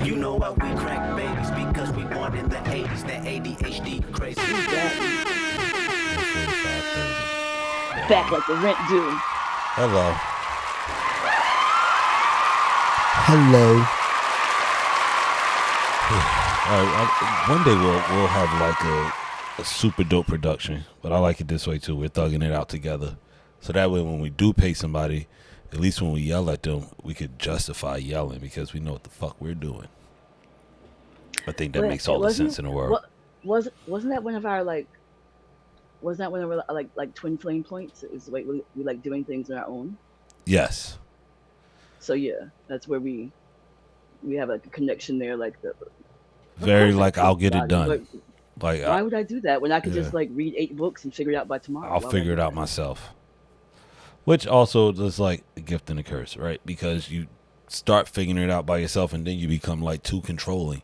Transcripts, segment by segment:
You know why we crack babies? Because we born in the 80s. That ADHD crazy. Back like the rent due. Hello. Hello. All right, one day we'll have like a super dope production, but I like it this way too. We're thugging it out together, so that way when we do pay somebody, at least when we yell at them, we could justify yelling because we know what the fuck we're doing. I think that makes all the sense in the world. Wasn't that one of our wasn't that one of our like twin flame points? Is the way we like doing things on our own. Yes. So yeah, that's where we have like a connection there, like the very like I'll get it done. Like why would I do that when I could just like read 8 books and figure it out by tomorrow? I'll figure it out myself. Which also is like a gift and a curse, right? Because you start figuring it out by yourself and then you become like too controlling,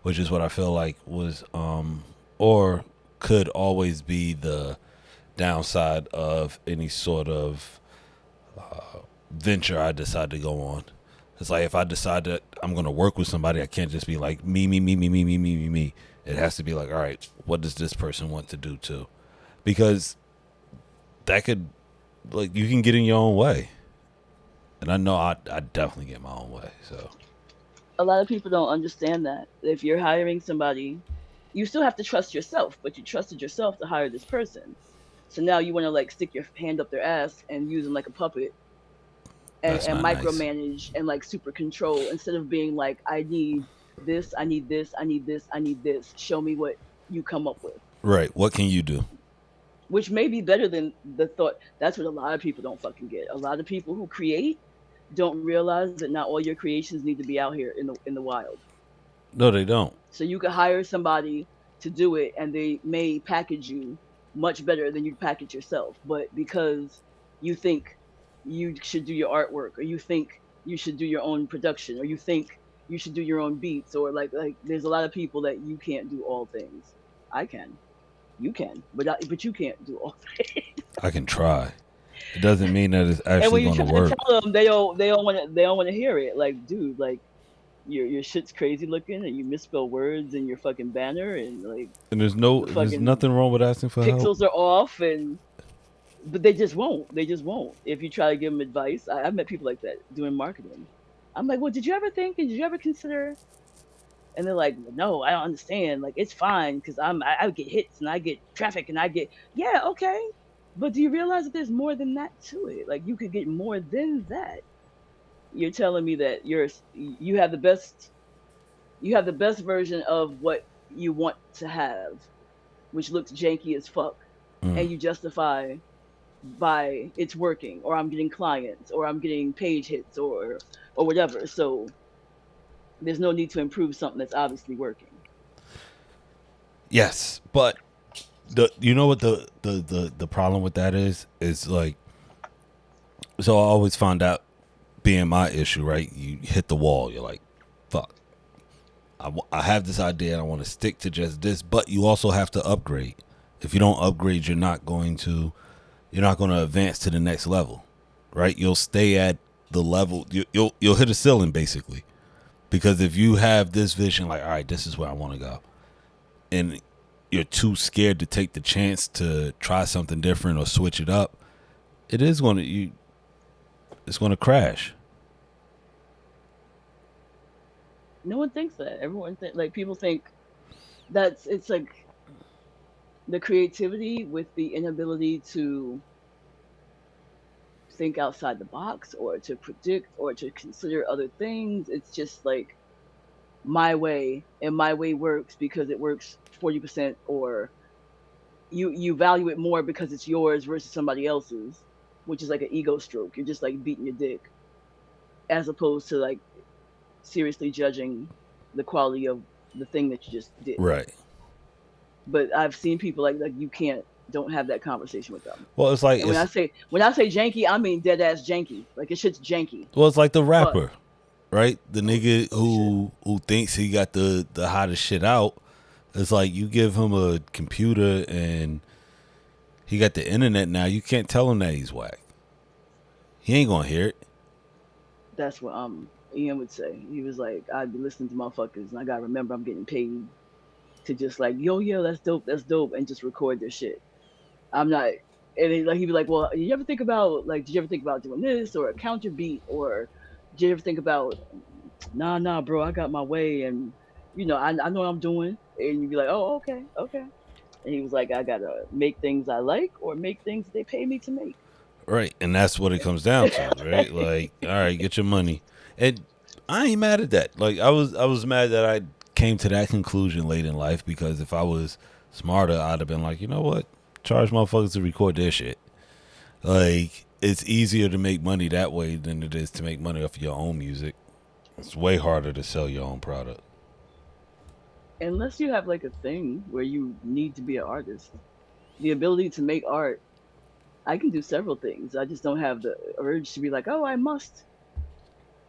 which is what I feel like was or could always be the downside of any sort of venture I decide to go on. It's like if I decide that I'm going to work with somebody, I can't just be like me. It has to be like, all right, what does this person want to do too? Because that could, like, you can get in your own way. And I know I definitely get my own way. So a lot of people don't understand that. If you're hiring somebody, you still have to trust yourself, but you trusted yourself to hire this person. So now you want to like stick your hand up their ass and use them like a puppet. And micromanage nice. And like super control instead of being like, I need this, I need this, I need this, I need this. Show me what you come up with. Right. What can you do? Which may be better than the thought. That's what a lot of people don't fucking get. A lot of people who create don't realize that not all your creations need to be out here in the wild. No, they don't. So you could hire somebody to do it and they may package you much better than you'd package yourself. But because you think you should do your artwork, or you think you should do your own production, or you think you should do your own beats, or like there's a lot of people that you can't do all things. I can, you can, but you can't do all things. I can try. It doesn't mean that it's actually going to work. And when you try to tell them, they don't want to hear it. Like, dude, like your shit's crazy looking, and you misspell words in your fucking banner, and like. And there's nothing wrong with asking for help. Pixels are off, but they just won't. They just won't. If you try to give them advice, I've met people like that doing marketing. I'm like, well, did you ever think? And did you ever consider? And they're like, no, I don't understand. Like, it's fine because I get hits and I get traffic and I get okay. But do you realize that there's more than that to it? Like, you could get more than that. You're telling me that you have the best version of what you want to have, which looks janky as fuck, and you justify by it's working, or I'm getting clients, or I'm getting page hits, or whatever. So there's no need to improve something that's obviously working. Yes, but you know what the problem with that is like, so I always found out, being my issue, right? You hit the wall. You're like, fuck. I have this idea and I want to stick to just this, but you also have to upgrade. If you don't upgrade, you're not going to advance to the next level, right? You'll stay at the level. You'll hit a ceiling basically, because if you have this vision, like, all right, this is where I want to go, and you're too scared to take the chance to try something different or switch it up, it's going to crash. No one thinks that. Everyone like people think it's like the creativity with the inability to think outside the box or to predict or to consider other things. It's just like my way, and my way works because it works 40%, or you value it more because it's yours versus somebody else's, which is like an ego stroke. You're just like beating your dick, as opposed to like seriously judging the quality of the thing that you just did. Right. But I've seen people like you don't have that conversation with them. Well, it's like, when I say janky, I mean dead ass janky. Like, it shit's janky. Well, it's like the rapper, right? The nigga who thinks he got the hottest shit out. It's like, you give him a computer and he got the internet now. You can't tell him that he's whack. He ain't gonna hear it. That's what Ian would say. He was like, I'd be listening to motherfuckers, and I gotta remember I'm getting paid to just like, yo, yo, that's dope, and just record their shit. I'm not, and like he'd be like, well, did you ever think about doing this or a counter beat, or did you ever think about, nah, bro, I got my way, and I know what I'm doing, and you'd be like, oh, okay, okay, and he was like, I gotta make things I like or make things that they pay me to make. Right, and that's what it comes down to, right? Like, all right, get your money, and I ain't mad at that. Like, I was mad that I came to that conclusion late in life because if I was smarter, I'd have been like, you know what, charge motherfuckers to record their shit. Like, it's easier to make money that way than it is to make money off your own music. It's way harder to sell your own product. Unless you have like a thing where you need to be an artist, the ability to make art, I can do several things. I just don't have the urge to be like, oh, I must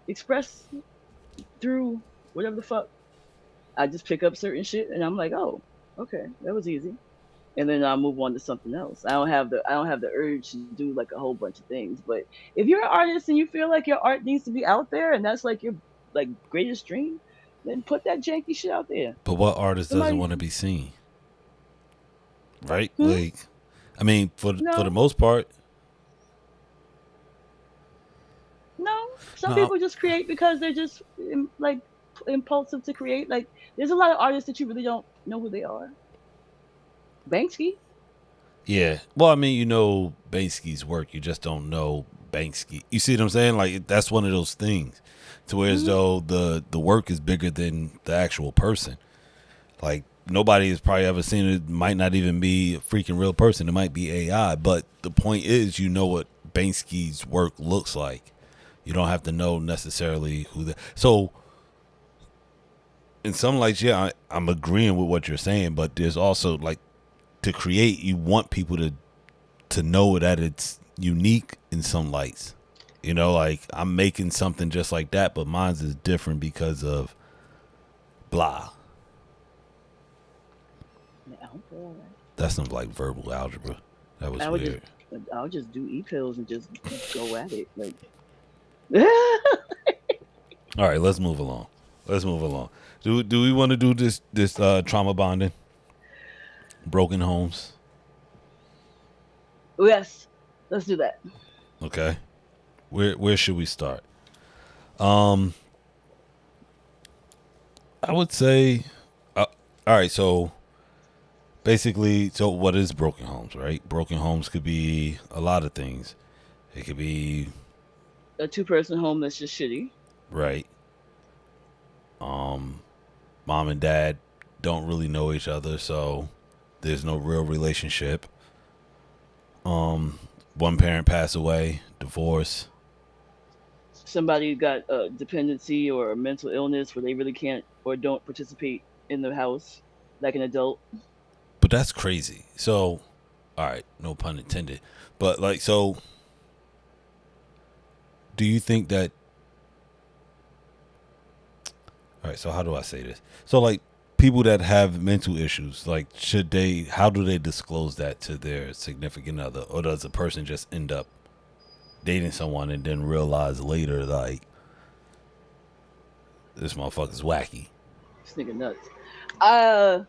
express through whatever the fuck. I just pick up certain shit and I'm like, oh, okay, that was easy. And then I'll move on to something else. I don't have the urge to do like a whole bunch of things. But if you're an artist and you feel like your art needs to be out there and that's like your like greatest dream, then put that janky shit out there. But what artist doesn't Somebody want to be seen, right? hmm? Like, I mean, for the No, most part, no. Some no. people just create because they're just like impulsive to create. Like there's a lot of artists that you really don't know who they are. Banksy. Yeah. Well, I mean, you know Banksky's work. You just don't know Banksy. You see what I'm saying? Like that's one of those things, to where as Hmm. though the work is bigger than the actual person. Like nobody has probably ever seen it. Might not even be a freaking real person. It might be AI. But the point is, you know what Banksky's work looks like. You don't have to know necessarily who the. So in some lights, yeah, I'm agreeing with what you're saying. But there's also like to create, you want people to know that it's unique in some lights. You know, like I'm making something just like that, but mine's is different because of blah. Yeah, okay, all right. That's some like verbal algebra. That was I would just weird. I'll just do e-pills and just go at it. Like All right, let's move along. Let's move along. Do we want to do this trauma bonding, broken homes? yes, let's do that. Okay, where should we start? Um, I would say, all right. So basically, so what is broken homes, right? Broken homes could be a lot of things. It could be A two-person home that's just shitty. right. Um, mom and dad don't really know each other, so there's no real relationship. Um, one parent passed away, divorce. Somebody got a dependency or a mental illness where they really can't or don't participate in the house like an adult. But that's crazy. So, all right, no pun intended. But like, so do you think that? All right, so how do I say this? So like, people that have mental issues, like, should they? How do they disclose that to their significant other, or does a person just end up dating someone and then realize later, like, this motherfucker's wacky? This nigga nuts. Uh,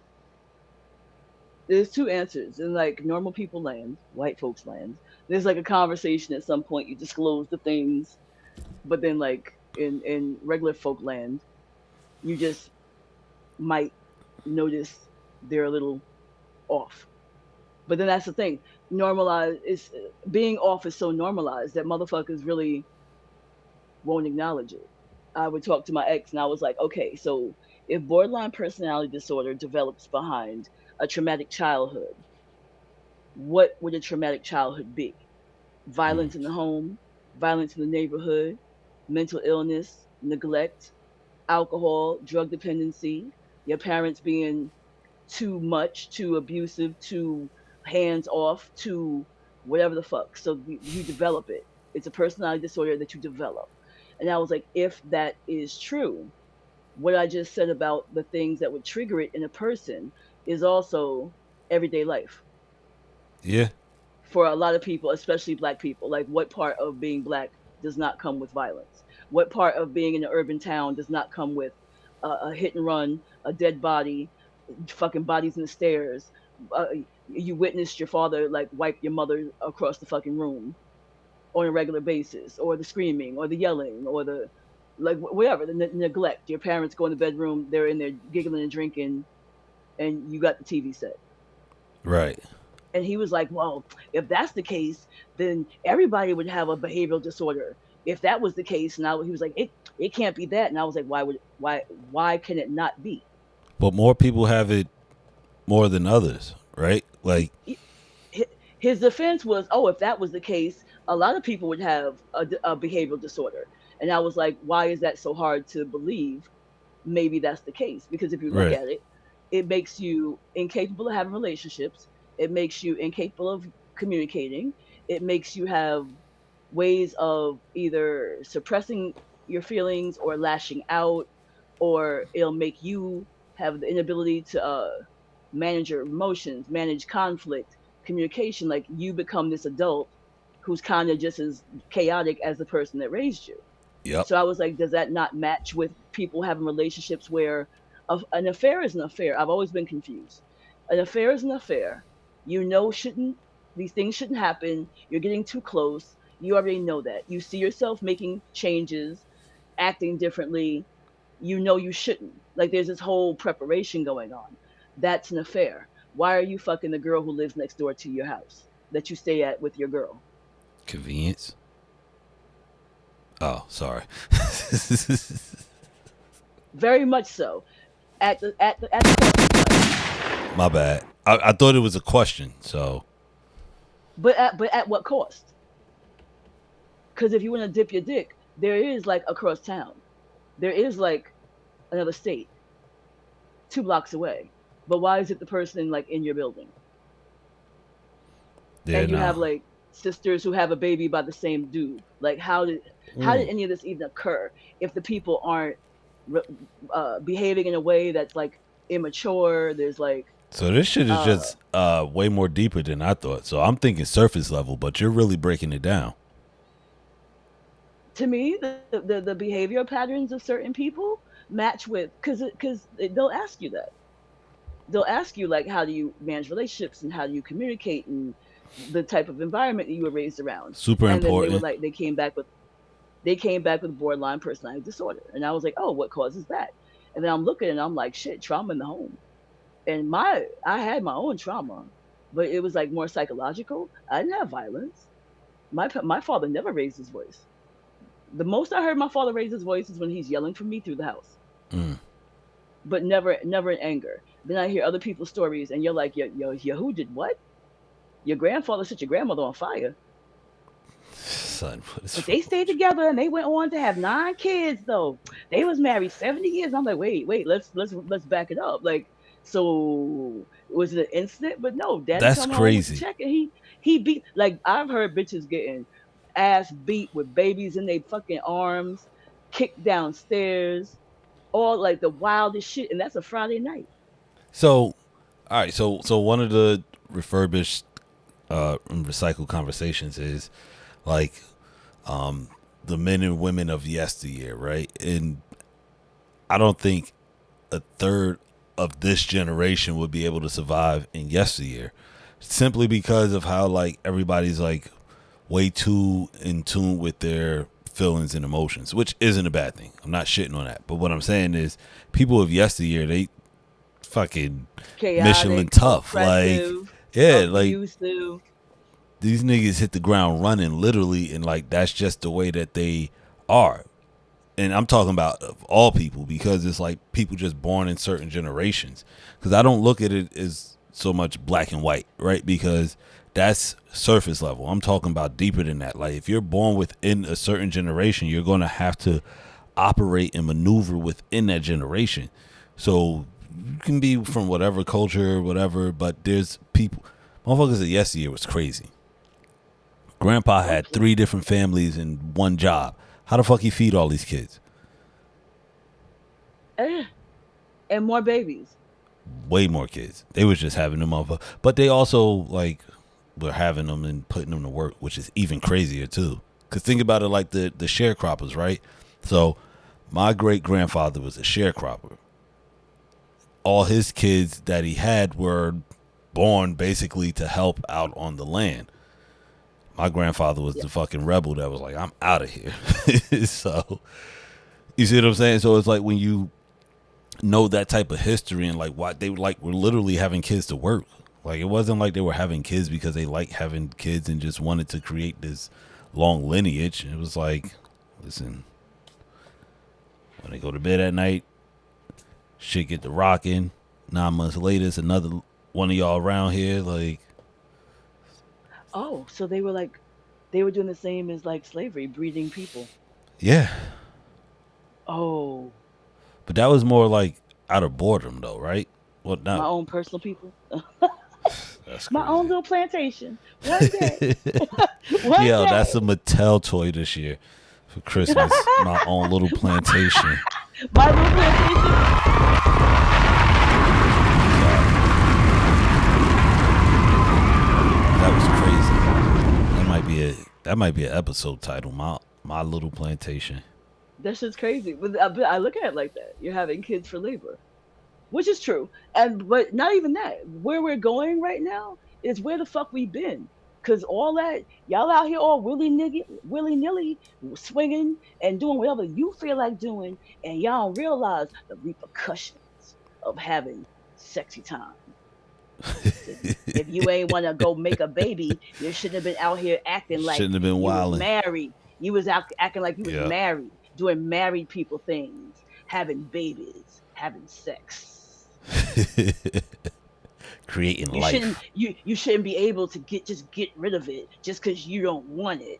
there's two answers in like normal people land, white folks land. There's like a conversation at some point. You disclose the things, but then like in regular folk land, you just might notice they're a little off. But then that's the thing. Normalized is being off is so normalized that motherfuckers really won't acknowledge it. I would talk to my ex and I was like, okay, so if borderline personality disorder develops behind a traumatic childhood, what would a traumatic childhood be? Mm. Violence in the home, violence in the neighborhood, mental illness, neglect, alcohol, drug dependency, your parents being too much, too abusive, too hands off, too whatever the fuck. So you develop it. It's a personality disorder that you develop. And I was like, if that is true, what I just said about the things that would trigger it in a person is also everyday life Yeah. for a lot of people, especially black people. Like, what part of being black does not come with violence? What part of being in an urban town does not come with a hit and run, a dead body, fucking bodies in the stairs? You witnessed your father like wipe your mother across the fucking room on a regular basis, or the screaming, or the yelling, or the like whatever, the neglect. Your parents go in the bedroom, they're in there giggling and drinking, and you got the TV set. Right. And he was like, well, if that's the case, then everybody would have a behavioral disorder. If that was the case, now he was like, it can't be that. And I was like, why can it not be? But more people have it more than others, right? Like, His defense was, oh, if that was the case, a lot of people would have a behavioral disorder. And I was like, why is that so hard to believe? Maybe that's the case. Because if you look right. at it, it makes you incapable of having relationships. It makes you incapable of communicating. It makes you have ways of either suppressing your feelings or lashing out, or it'll make you have the inability to manage your emotions, manage conflict, communication. Like you become this adult who's kind of just as chaotic as the person that raised you. Yep. So I was like, does that not match with people having relationships where an affair is an affair? I've always been confused. An affair is an affair. You know, shouldn't these things shouldn't happen. You're getting too close. You already know that. You see yourself making changes, acting differently. You know you shouldn't. Like there's this whole preparation going on. That's an affair. Why are you fucking the girl who lives next door to your house that you stay at with your girl? Convenience. Oh, sorry. Very much so. At the cost of what? My bad. I thought it was a question. So, But at what cost? Because if you want to dip your dick, there is like across town. There is like another state, 2 blocks away. But why is it the person like in your building? yeah, And you have no. like sisters who have a baby by the same dude. Like how did Mm. any of this even occur if the people aren't re- behaving in a way that's like immature? There's like So this shit is uh just way more deeper than I thought. So I'm thinking surface level, but you're really breaking it down. to me the behavior patterns of certain people match with because they'll ask you that. They'll ask you like how do you manage relationships and how do you communicate and the type of environment that you were raised around. Super And then they were important. like they came back with borderline personality disorder. And I was like, oh, what causes that? And then I'm looking and I'm like, shit, trauma in the home. And I had my own trauma, but it was like more psychological. I didn't have violence. My father never raised his voice. The most I heard my father raise his voice is when he's yelling for me through the house, Mm. but never in anger. Then I hear other people's stories, and you're like, yo, who did what? Your grandfather set your grandmother on fire, Son, what is but wrong they stayed with you? together and they went on to have 9 kids. Though they was married 70 years. I'm like, wait, let's back it up. Like, so was it an incident? But no, daddy That's come home with the crazy. check, and he beat. Like I've heard bitches getting ass beat with babies in their fucking arms, kicked downstairs, all like the wildest shit, and that's a Friday night. So, all right. So one of the refurbished and recycled conversations is like the men and women of yesteryear, right? And I don't think a third of this generation would be able to survive in yesteryear, simply because of how like everybody's like way too in tune with their feelings and emotions, which isn't a bad thing. I'm not shitting on that. But what I'm saying is people of yesteryear, they fucking Michelin Chaotic, tough. Like, oppressive, yeah, like abusive. these niggas hit the ground running literally, and like that's just the way that they are. And I'm talking about of all people, because it's like people just born in certain generations. Because I don't look at it as so much black and white, right? Because that's surface level. I'm talking about deeper than that. Like if you're born within a certain generation, you're going to have to operate and maneuver within that generation. So you can be from whatever culture, whatever, but there's people. Motherfuckers at yesteryear was crazy. Grandpa Oh, had 3 different families and one job. How the fuck he feed all these kids? eh, and more babies. Way more kids. They was just having them motherfuckers. But they also like were having them and putting them to work, which is even crazier too. Cause think about it like the sharecroppers, right? So my great grandfather was a sharecropper. All his kids that he had were born basically to help out on the land. My grandfather was Yeah. the fucking rebel that was like, I'm out of here. So you see what I'm saying? So it's like when you know that type of history and like why they were literally having kids to work. Like it wasn't like they were having kids because they like having kids and just wanted to create this long lineage. It was like, listen, when they go to bed at night, shit get to rocking. 9 months later, it's another one of y'all around here. Like, Oh, so they were like, they were doing the same as like slavery, breeding people. yeah. Oh, But that was more like out of boredom, though, right? Well, my not. own personal people. That's My own crazy. little plantation. One day, one Yo, that's a day. Mattel toy this year for Christmas. My own little plantation. My little plantation. So that was crazy. That might be an episode title. My little plantation. That shit's crazy. But I look at it like that. You're having kids for labor, which is true. And but not even that. Where we're going right now is where the fuck we've been. Cause all that y'all out here all willy nilly swinging and doing whatever you feel like doing, and y'all don't realize the repercussions of having sexy time. If you ain't want to go make a baby, you shouldn't have been out here acting like Shouldn't have been you was wilding. married. You was out acting like you was Yeah. married, doing married people things, having babies, having sex. Creating life. You shouldn't be able to get rid of it just because you don't want it.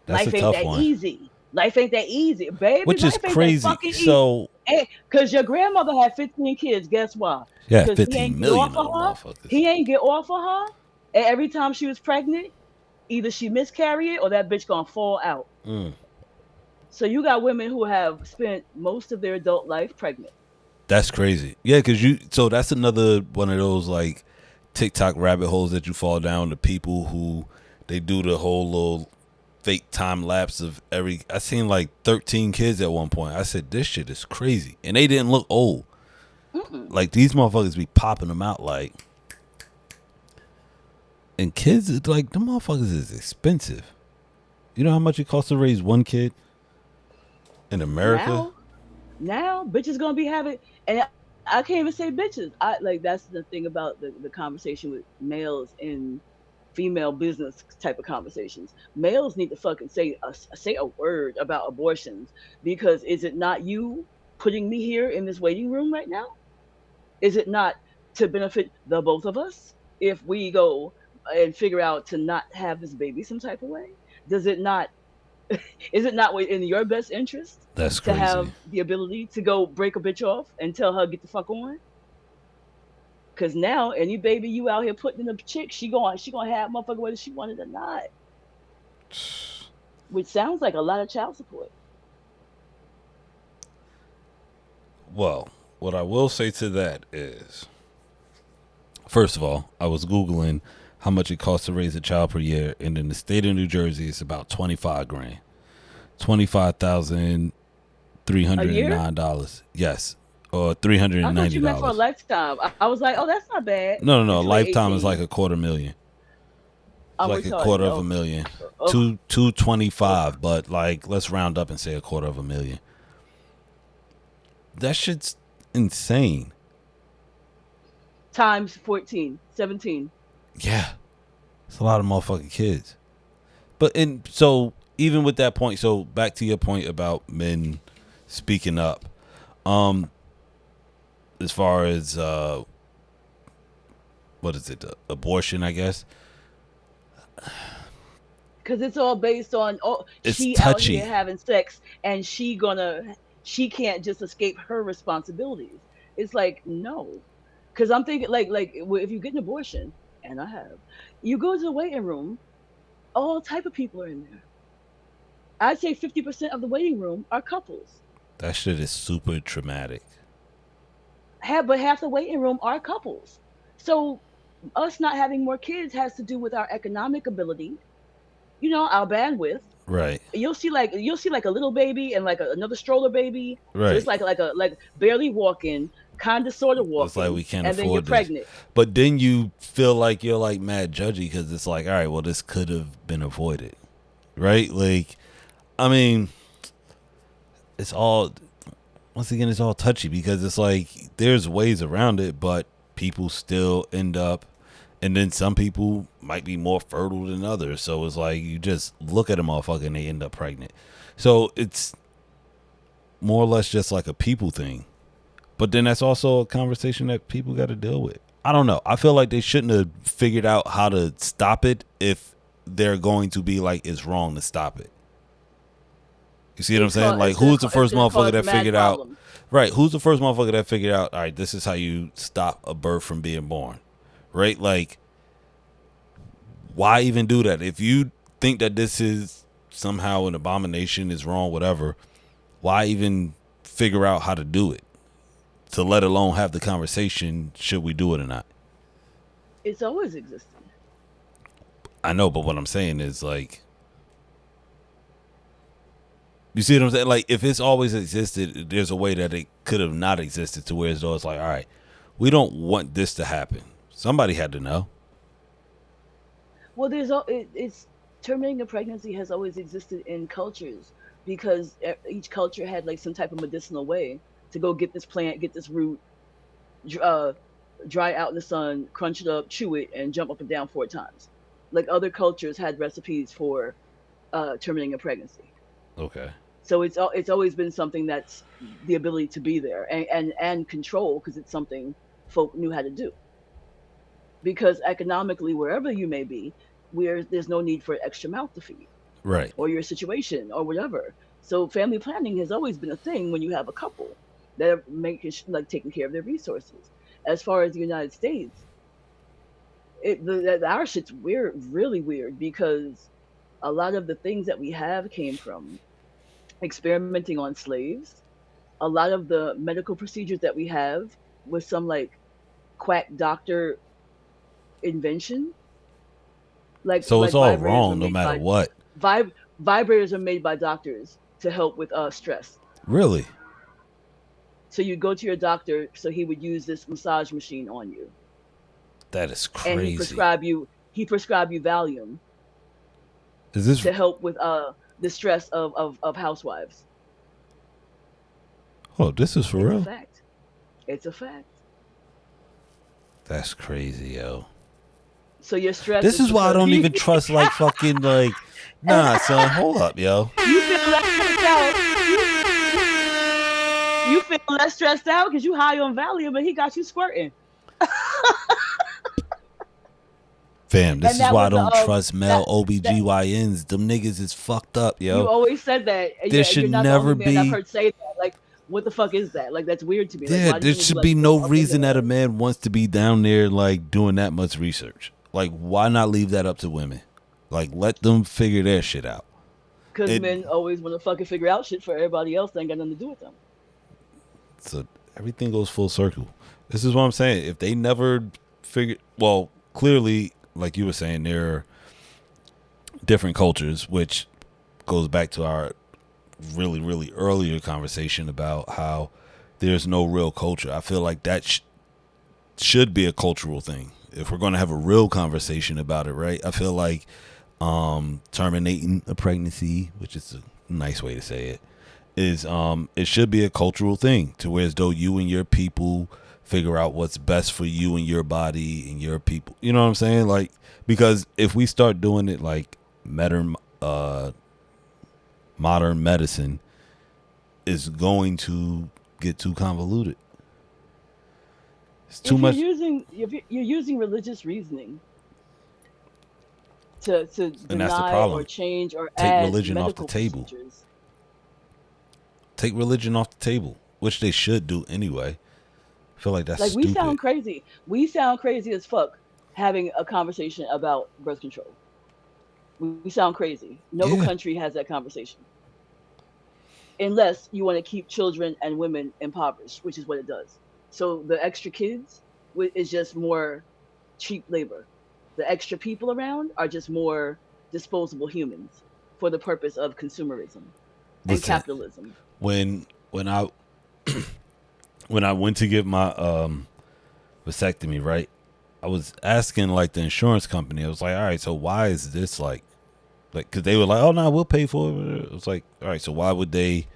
That's a Life ain't tough that one. easy. Life ain't that easy, baby. Which is Life ain't that crazy. fucking easy. So, Cause your grandmother had 15 kids. Guess why? yeah, Cause he ain't 15 get off million of of them her. motherfuckers. He ain't get off of her. And every time she was pregnant, either she miscarried it or that bitch gonna fall out. Mm. So you got women who have spent most of their adult life pregnant. That's crazy. Yeah, because so that's another one of those like TikTok rabbit holes that you fall down to people who they do the whole little fake time lapse of every. I seen like 13 kids at one point. I said, this shit is crazy. And they didn't look old. Mm-mm. Like these motherfuckers be popping them out like. And kids, it's like, the motherfuckers is expensive. You know how much it costs to raise one kid in America? Now, now, bitches gonna be having, and I can't even say bitches. I like that's the thing about the conversation with males in female business type of conversations. Males need to fucking say a word about abortions because is it not you putting me here in this waiting room right now? Is it not to benefit the both of us if we go and figure out to not have this baby some type of way? Does it not is it not in your best interest That's to crazy. have the ability to go break a bitch off and tell her get the fuck on? Cause now any baby you out here putting in a chick, she gonna have motherfucker whether she wanted or not. Which sounds like a lot of child support. Well, what I will say to that is, first of all, I was Googling how much it costs to raise a child per year, and in the state of New Jersey, it's about 25 grand. A year? $25,309. Yes. Or three hundred I and thought ninety you meant for a dollars. lifetime. I was like, oh, that's not bad No, no, no. until they Lifetime is like 18. a quarter million. It's I'm like a quarter retarded. of a Okay. million. Oh, 225, but like let's round up and say a quarter of a million. That shit's insane. times 14, 17. Yeah. It's a lot of motherfucking kids. But and so even with that point, so back to your point about men speaking up. Um, as far as what is it? Abortion, I guess. Because it's all based on, oh, It's she out here touchy. having sex and she can't just escape her responsibilities. It's like, no. Because I'm thinking, if you get an abortion, and I have, you go to the waiting room, all type of people are in there. I'd say 50% of the waiting room are couples. That shit is super traumatic. But half the waiting room are couples. So us not having more kids has to do with our economic ability, our bandwidth, Right. You'll see like a little baby and like another stroller baby. So it's Right. like barely walking, kind of sort of It's like walking, we can't and then you're afford this. pregnant. But then you feel like you're like mad judgy because it's like, all right, well, this could have been avoided, right? Like, I mean, it's all once again, it's all touchy because it's like there's ways around it, but people still end up, and then some people might be more fertile than others. So it's like you just look at a motherfucker and they end up pregnant. So it's more or less just like a people thing. But then that's also a conversation that people got to deal with. I don't know. I feel like they shouldn't have figured out how to stop it if they're going to be like it's wrong to stop it. You see what I'm saying? Like, who's the first motherfucker that figured out? Right. Who's the first motherfucker that figured out? All right, this is how you stop a birth from being born. Right. Like, why even do that? If you think that this is somehow an abomination, is wrong, whatever, why even figure out how to do it? To let alone have the conversation, should we do it or not? It's always existed. I know, but what I'm saying is like, you see what I'm saying? Like, if it's always existed, there's a way that it could have not existed to where it's though it's like, all right, we don't want this to happen. Somebody had to know. Well, it's terminating a pregnancy has always existed in cultures because each culture had like some type of medicinal way to go get this plant, get this root, dr- uh, dry it out in the sun, crunch it up, chew it, and jump up and down 4 times. Like other cultures had recipes for terminating a pregnancy. Okay. So it's always been something that's the ability to be there and control because it's something folk knew how to do. Because economically, wherever you may be, where there's no need for an extra mouth to feed Right. or your situation or whatever. So family planning has always been a thing when you have a couple that are making like taking care of their resources. As far as the United States, our shit's weird, really weird, because a lot of the things that we have came from experimenting on slaves. A lot of the medical procedures that we have was some like quack doctor invention. So it's Like all vibrators were wrong no made matter by what. vib vibrators are made by doctors to help with stress. Really? So you go to your doctor, so he would use this massage machine on you, That is and crazy. he prescribe you Valium Is this? to help with the stress of housewives. Oh, this is for It's a real. fact. It's a fact. That's crazy, yo. So your stress This is is why I because don't even trust like fucking like. Nah, son, hold up, yo. you feel less stressed out. You feel less stressed out because you high on Valium, and he got you squirting. Fam, this And is that why I was don't trust that male that OBGYNs. Them niggas is fucked up, you yo. always said that, and There you're should not the only never man I've be. heard say that. Like, what the fuck is that? Like, that's weird to me. Like, Yeah, why does there it need to be should like be so no up in reason that a the man wants to be down there like doing that much research. Like, why not leave that up to women? Like, let them figure their shit out. because It men always want to fucking figure out shit for everybody else that ain't got nothing to do with them. so everything goes full circle. This is what I'm saying. If they never figure, well, clearly, like you were saying, there are different cultures, which goes back to our really, really earlier conversation about how there's no real culture. I feel like that should be a cultural thing. If we're going to have a real conversation about it, right? I feel like terminating a pregnancy, which is a nice way to say it, is it should be a cultural thing to where as though you and your people figure out what's best for you and your body and your people. You know what I'm saying? Like, because if we start doing it like modern modern medicine is going to get too convoluted. It's too much. If you're using religious reasoning to And that's the deny or problem. change or Take add religion off the medical table. procedures, Take religion off the table, which they should do anyway. I feel like that's like we stupid. sound crazy. We sound crazy as fuck having a conversation about birth control. We sound crazy. No Yeah. country has that conversation unless you want to keep children and women impoverished, which is what it does. So the extra kids is just more cheap labor. The extra people around are just more disposable humans. for the purpose of consumerism and Listen, capitalism. when I when I went to get my vasectomy, right? I was asking like the insurance company. I was like, all right, so why is this like, because they were like, oh no, we'll pay for it. It was like, all right, so why would they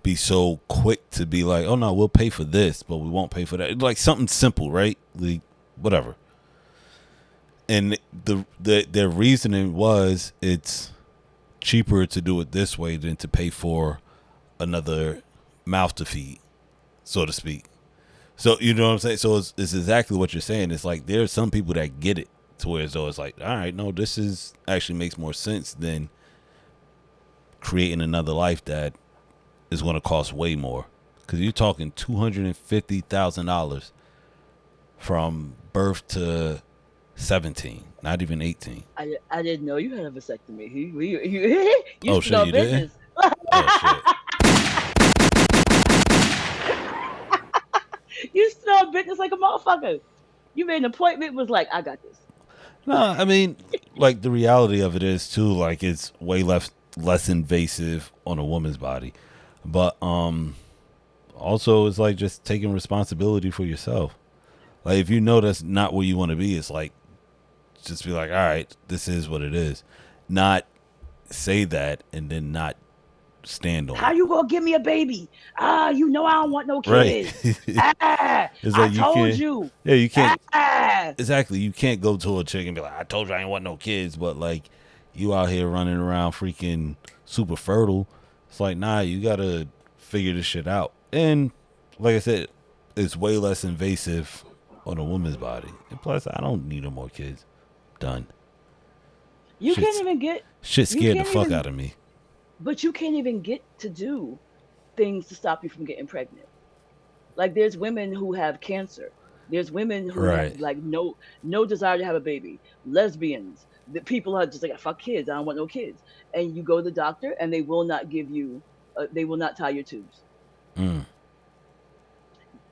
be so quick to be like, oh no, we'll pay for this, but we won't pay for that? Like something simple, right? Like whatever. And their reasoning was it's cheaper to do it this way than to pay for another mouth to feed, so to speak. So you know what I'm saying? So it's exactly what you're saying. It's like there's some people that get it to where so it's like, all right, no, this is actually makes more sense than creating another life that is going to cost way more. Because you're talking $250,000 from birth to 17, not even 18. I didn't know you had a vasectomy. You Oh shit, smell you did? business. Oh shit. You smell business like a motherfucker. You made an appointment. Was like, I got this. No, I mean, like the reality of it is too, like it's way less invasive on a woman's body, but also it's like just taking responsibility for yourself. Like if you know that's not where you want to be, it's like just be like, all right, this is what it is. Not say that and then not stand on How it. you gonna give me a baby? You know I don't want no Right. kids. Ah, It's I like you told can't. you. Yeah, you can't. Ah. Exactly. You can't go to a chick and be like, I told you I ain't want no kids, but like you out here running around freaking super fertile. It's like, nah, you gotta figure this shit out. And like I said, it's way less invasive on a woman's body. And plus, I don't need no more kids. Done. You can't Shit's even get. shit You scared the can't fuck even. out of me. But you can't even get to do things to stop you from getting pregnant. Like there's women who have cancer. There's women who have Right. like no desire to have a baby. Lesbians. The people are just like fuck kids. I don't want no kids. And you go to the doctor and they will not give you. They will not tie your tubes. Mm.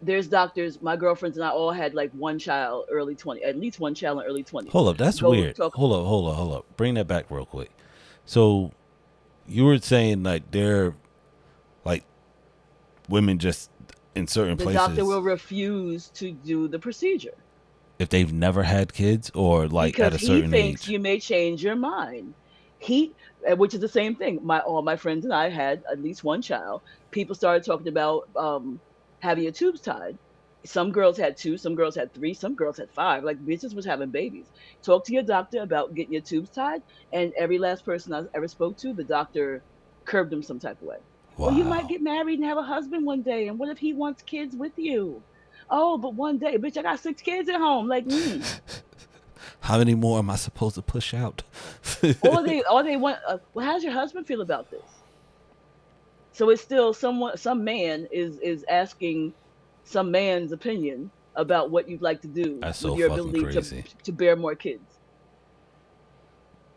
There's doctors. My girlfriends and I all had like one child, early 20, at least one child in early 20s. Hold up, that's Go weird. talk. Hold up. Bring that back real quick. So you were saying like they're like women just in certain The doctor places will refuse to do the procedure if they've never had kids or like at because a he certain thinks age. you may change your mind. Which is the same thing. All my friends and I had at least one child. People started talking about having your tubes tied. Some girls had two, some girls had three, some girls had five. Like bitches was having babies. Talk to your doctor about getting your tubes tied, and every last person I ever spoke to, the doctor curbed them some type of way. Well, you might Wow. get married and have a husband one day, and what if he wants kids with you? Oh, but one day, bitch, I got six kids at home. Like, How many more am I supposed to push out? or they want. Well, how's your husband feel about this? So it's still some man is asking some man's opinion about what you'd like to do That's with so your fucking ability crazy. to bear more kids.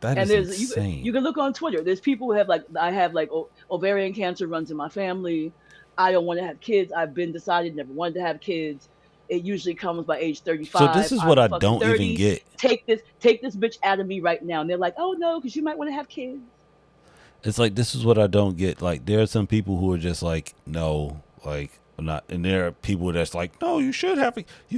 That And is there's you insane. can look on Twitter. There's people who have like I have like ovarian cancer runs in my family. I don't want to have kids. I've been decided never wanted to have kids. It usually comes by age So this 35. is what I'm I fucking don't even 30. get. Take this bitch out of me right now. And they're like, oh no, because you might want to have kids. It's like this is what I don't get. Like there are some people who are just like, no, like I'm not, and there are people that's like, no, you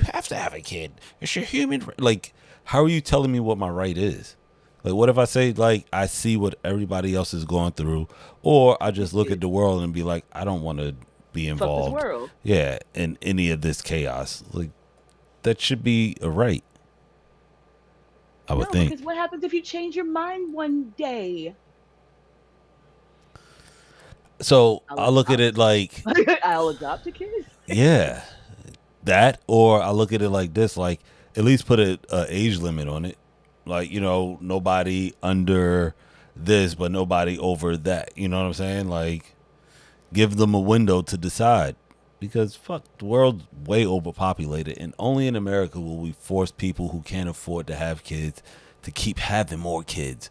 have to have a kid. It's your human. Like, how are you telling me what my right is? Like, what if I say like I see what everybody else is going through, or I just look at the world and be like, I don't want to be Fuck this involved, world. yeah, in any of this chaos. Like that should be a right, I would No, think. because what happens if you change your mind one day? So I'll I look at it adopt. like, I'll adopt a kid. yeah, that, or I look at it like this, like at least put a age limit on it. Like, nobody under this, but nobody over that. You know what I'm saying? Like, give them a window to decide. Because fuck, the world's way overpopulated, and only in America will we force people who can't afford to have kids to keep having more kids.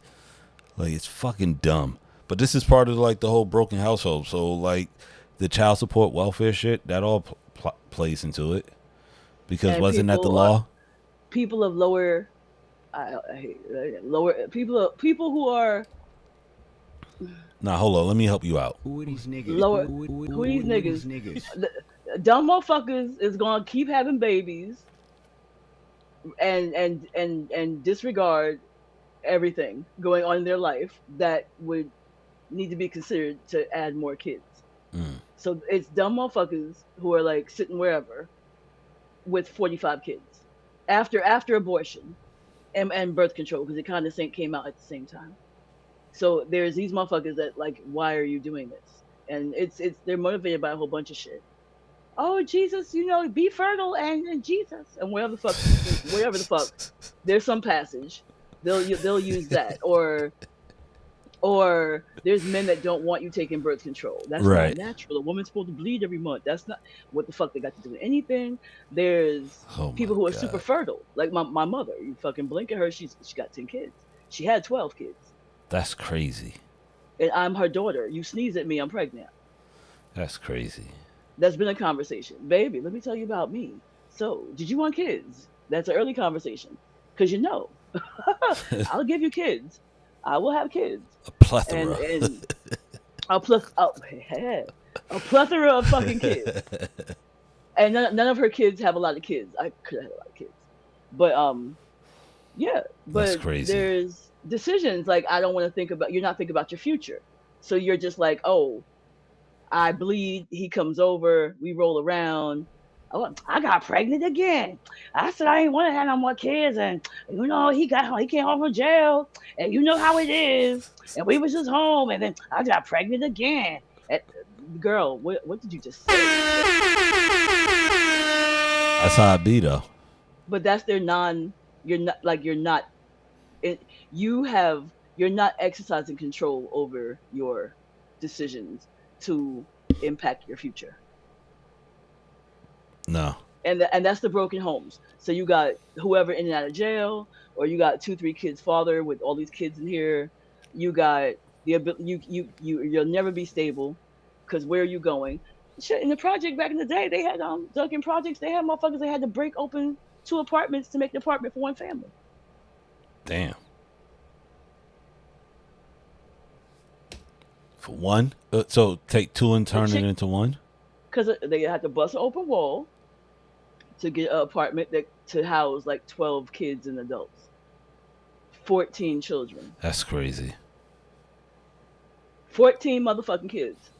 Like, it's fucking dumb. But this is part of like the whole broken household. So like the child support welfare shit that all plays into it. Because And wasn't that the law? people of lower, I hate lower people who are Nah, hold on. Let me help you out. Who are these niggas? Lower, who Who these are these niggas? niggas? Dumb motherfuckers is gonna keep having babies and disregard everything going on in their life that would need to be considered to add more kids. Mm. So it's dumb motherfuckers who are like sitting wherever with 45 kids after abortion and birth control because it kind of came out at the same time. So there's these motherfuckers that like, why are you doing this? And it's they're motivated by a whole bunch of shit. Oh Jesus, be fertile and Jesus and wherever the fuck there's some passage, they'll use that or there's men that don't want you taking birth control. That's not Right. natural. A woman's supposed to bleed every month. That's not what the fuck they got to do with anything. There's Oh my people who are super god. fertile, like my mother. You fucking blink at her, she got 10 kids. She had 12 kids, That's crazy. and I'm her daughter. You sneeze at me, I'm pregnant. That's crazy. That's been a conversation, baby. Let me tell you about me. So, did you want kids? That's an early conversation, because I'll give you kids. I will have kids, A and plethora. a plus a plethora of fucking kids, and none of her kids have a lot of kids. I could have had a lot of kids, but yeah, That's but crazy. there's decisions like I don't want to think about. You're not thinking about your future, so you're just like, oh, I bleed. He comes over. We roll around. Oh, I got pregnant again. I said I ain't want to have no more kids, and he came home from jail, and you know how it is. And we was just home, and then I got pregnant again. And, girl, what did you just say? That's how I be though. But that's their non. You're not like you're not. It, you have you're not exercising control over your decisions to impact your future. No. And that's the broken homes. So you got whoever in and out of jail, or you got 2 3 kids father with all these kids in here. You got you'll never be stable because where are you going? Shit, in the project back in the day, they had Duncan projects. They had motherfuckers. They had to break open 2 apartments to make an apartment for one family. Damn. For one? So take two and The turn it chick into one? because they had to bust an open wall to get an apartment that to house like 12 kids and adults, 14 children, That's crazy. 14 motherfucking kids.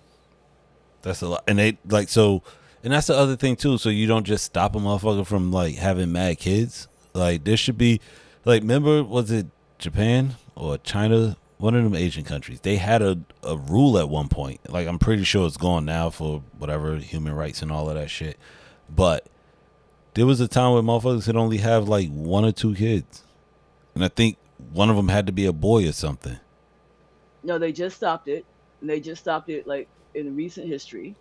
That's a lot. And they like so and that's the other thing too. So you don't just stop a motherfucker from like having mad kids. Like there should be like remember was it Japan or China? One of them Asian countries. They had a rule at one point. Like I'm pretty sure it's gone now for whatever human rights and all of that shit. But there was a time where motherfuckers could only have like 1 or 2 kids. And I think one of them had to be a boy or something. No, they just stopped it. And they just stopped it like in recent history.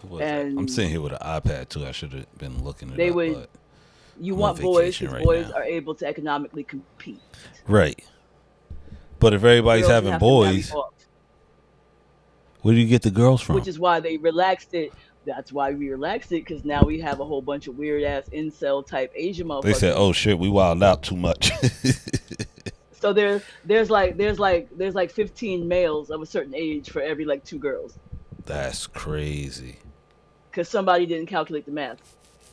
Who was that? I'm And sitting here with an iPad too. I should have been looking it they up, would, but you I'm on want boys vacation because right boys now. are able to economically compete. Right. But if everybody's Girls you having have to marry boys, off, where do you get the girls from? which is why they relaxed it. That's why we relaxed it because now we have a whole bunch of weird ass incel type Asian They said, "Oh motherfuckers. shit, we wild out too much." So there's like 15 males of a certain age for every like 2 girls That's crazy. because somebody didn't calculate the math.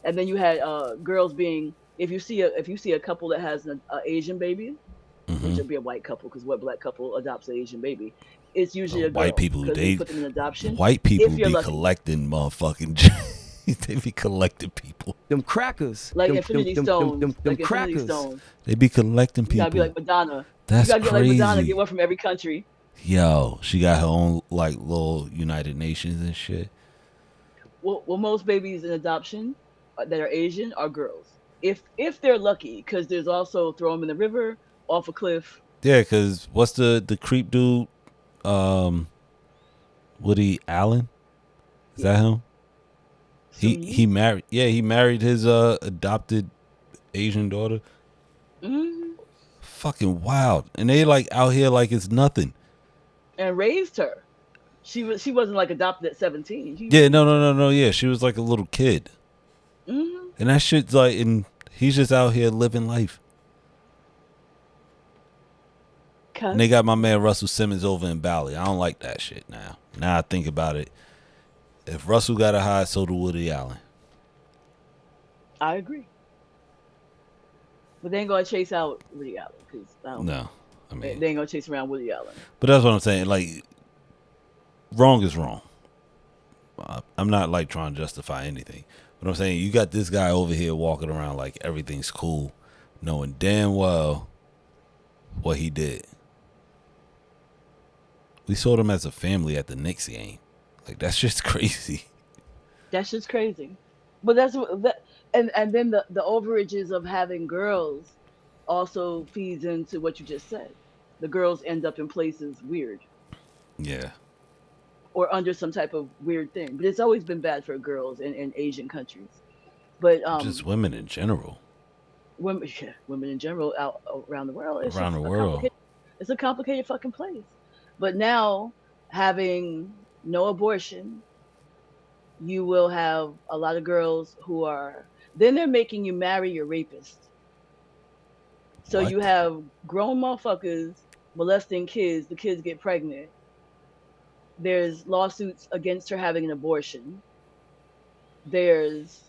And then you had girls being if you see a couple that has an Asian baby, which Hmm. would be a white couple because what black couple adopts an Asian baby? It's usually a White girl people, because they put them in adoption. white If people you're be lucky, collecting motherfucking. They be collecting people. Them crackers. like Them Infinity Stones, them like Infinity crackers. Stones, They be collecting you gotta be people. like Madonna. You That's gotta get like Madonna, get crazy. one from every country. Yo, she got her own like little United Nations and shit. Well, most babies in adoption that are Asian are girls. If they're lucky, because there's also throw them in the river, off a cliff. Yeah, cause what's the creep dude? Um, Woody Allen? Is Yeah, that him? Soon He Yi. married. Yeah, he married his adopted Asian daughter. Hmm. Fucking wild, and they like out here like it's nothing. And raised her. She wasn't like adopted at 17. He Yeah, no, raised no, her. no, no. Yeah, she was like a little kid, Hmm. and that shit's like, and he's just out here living life. And they got my man Russell Simmons over in Bali. I don't like that shit now. Now I think about it. If Russell got a hide, so do Woody Allen. I agree. But they ain't gonna chase out Woody Allen because No, I they mean, ain't gonna chase around Woody Allen. but that's what I'm saying. Like, wrong is wrong. I'm not like trying to justify anything. But I'm saying you got this guy over here walking around like everything's cool, knowing damn well what he did. We saw them as a family at the Knicks game. Like, that's just crazy. That's just crazy. But that's what that and then the overages of having girls also feeds into what you just said. The girls end up in places weird Yeah, or under some type of weird thing. But it's always been bad for girls in Asian countries. But just women in general women yeah, women in general out around the world, it's around just the a world. complicated it's a complicated fucking place. But now having no abortion, you will have a lot of girls who are then they're making you marry your rapist. So What? you have grown motherfuckers molesting kids, the kids get pregnant. There's lawsuits against her having an abortion. There's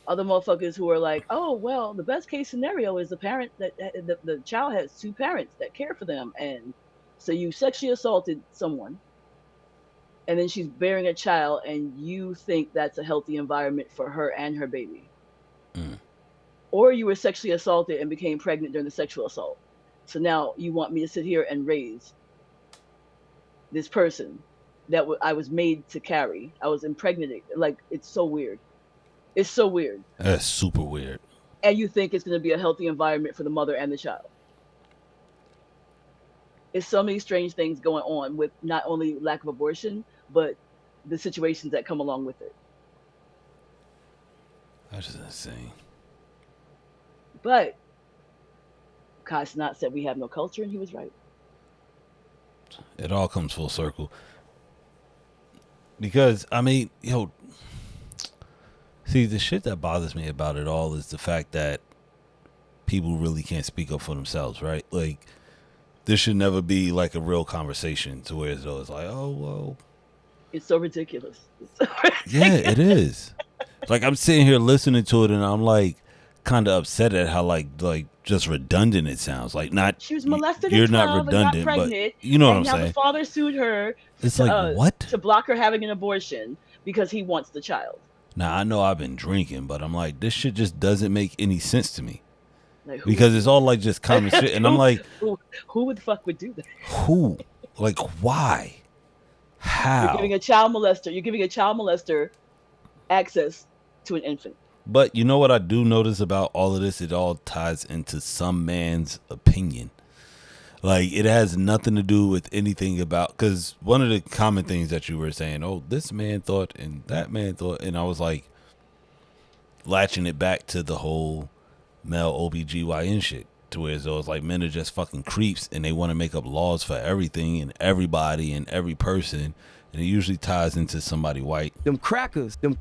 other motherfuckers who are like, oh, well, the best case scenario is the parent that the child has two parents that care for them. And so you sexually assaulted someone and then she's bearing a child and you think that's a healthy environment for her and her baby. Mm. Or you were sexually assaulted and became pregnant during the sexual assault. So now you want me to sit here and raise this person that I was made to carry. I was impregnated. Like, it's so weird. It's so weird. That's super weird. And you think it's going to be a healthy environment for the mother and the child. It's so many strange things going on with not only lack of abortion, but the situations that come along with it. That's just insane. But Kai Cenat said we have no culture, and he was right. It all comes full circle. Because, I mean, see, the shit that bothers me about it all is the fact that people really can't speak up for themselves, right? Like, this should never be like a real conversation to where it's like, oh, well. It's so ridiculous. It's so Yeah, ridiculous. it is. Like, I'm sitting here listening to it and I'm like, kind of upset at how like just redundant it sounds. Like, not She was molested you're at not 12 and got redundant, but pregnant, you know what I'm and now the saying. father sued her It's like, what? to block her having an abortion because he wants the child. Now, I know I've been drinking, but I'm like, this shit just doesn't make any sense to me. Like, Because it's all like just common shit. And I'm like, who the fuck would do that? who? Like, why? You're How? giving a child molester access to an infant. But you know what I do notice about all of this? It all ties into some man's opinion. Like, it has nothing to do with anything about, because one of the common things that you were saying, oh, this man thought and that man thought, and I was like, latching it back to the whole male OBGYN shit, to where it's like men are just fucking creeps and they want to make up laws for everything and everybody and every person, and it usually ties into somebody white. Them crackers, them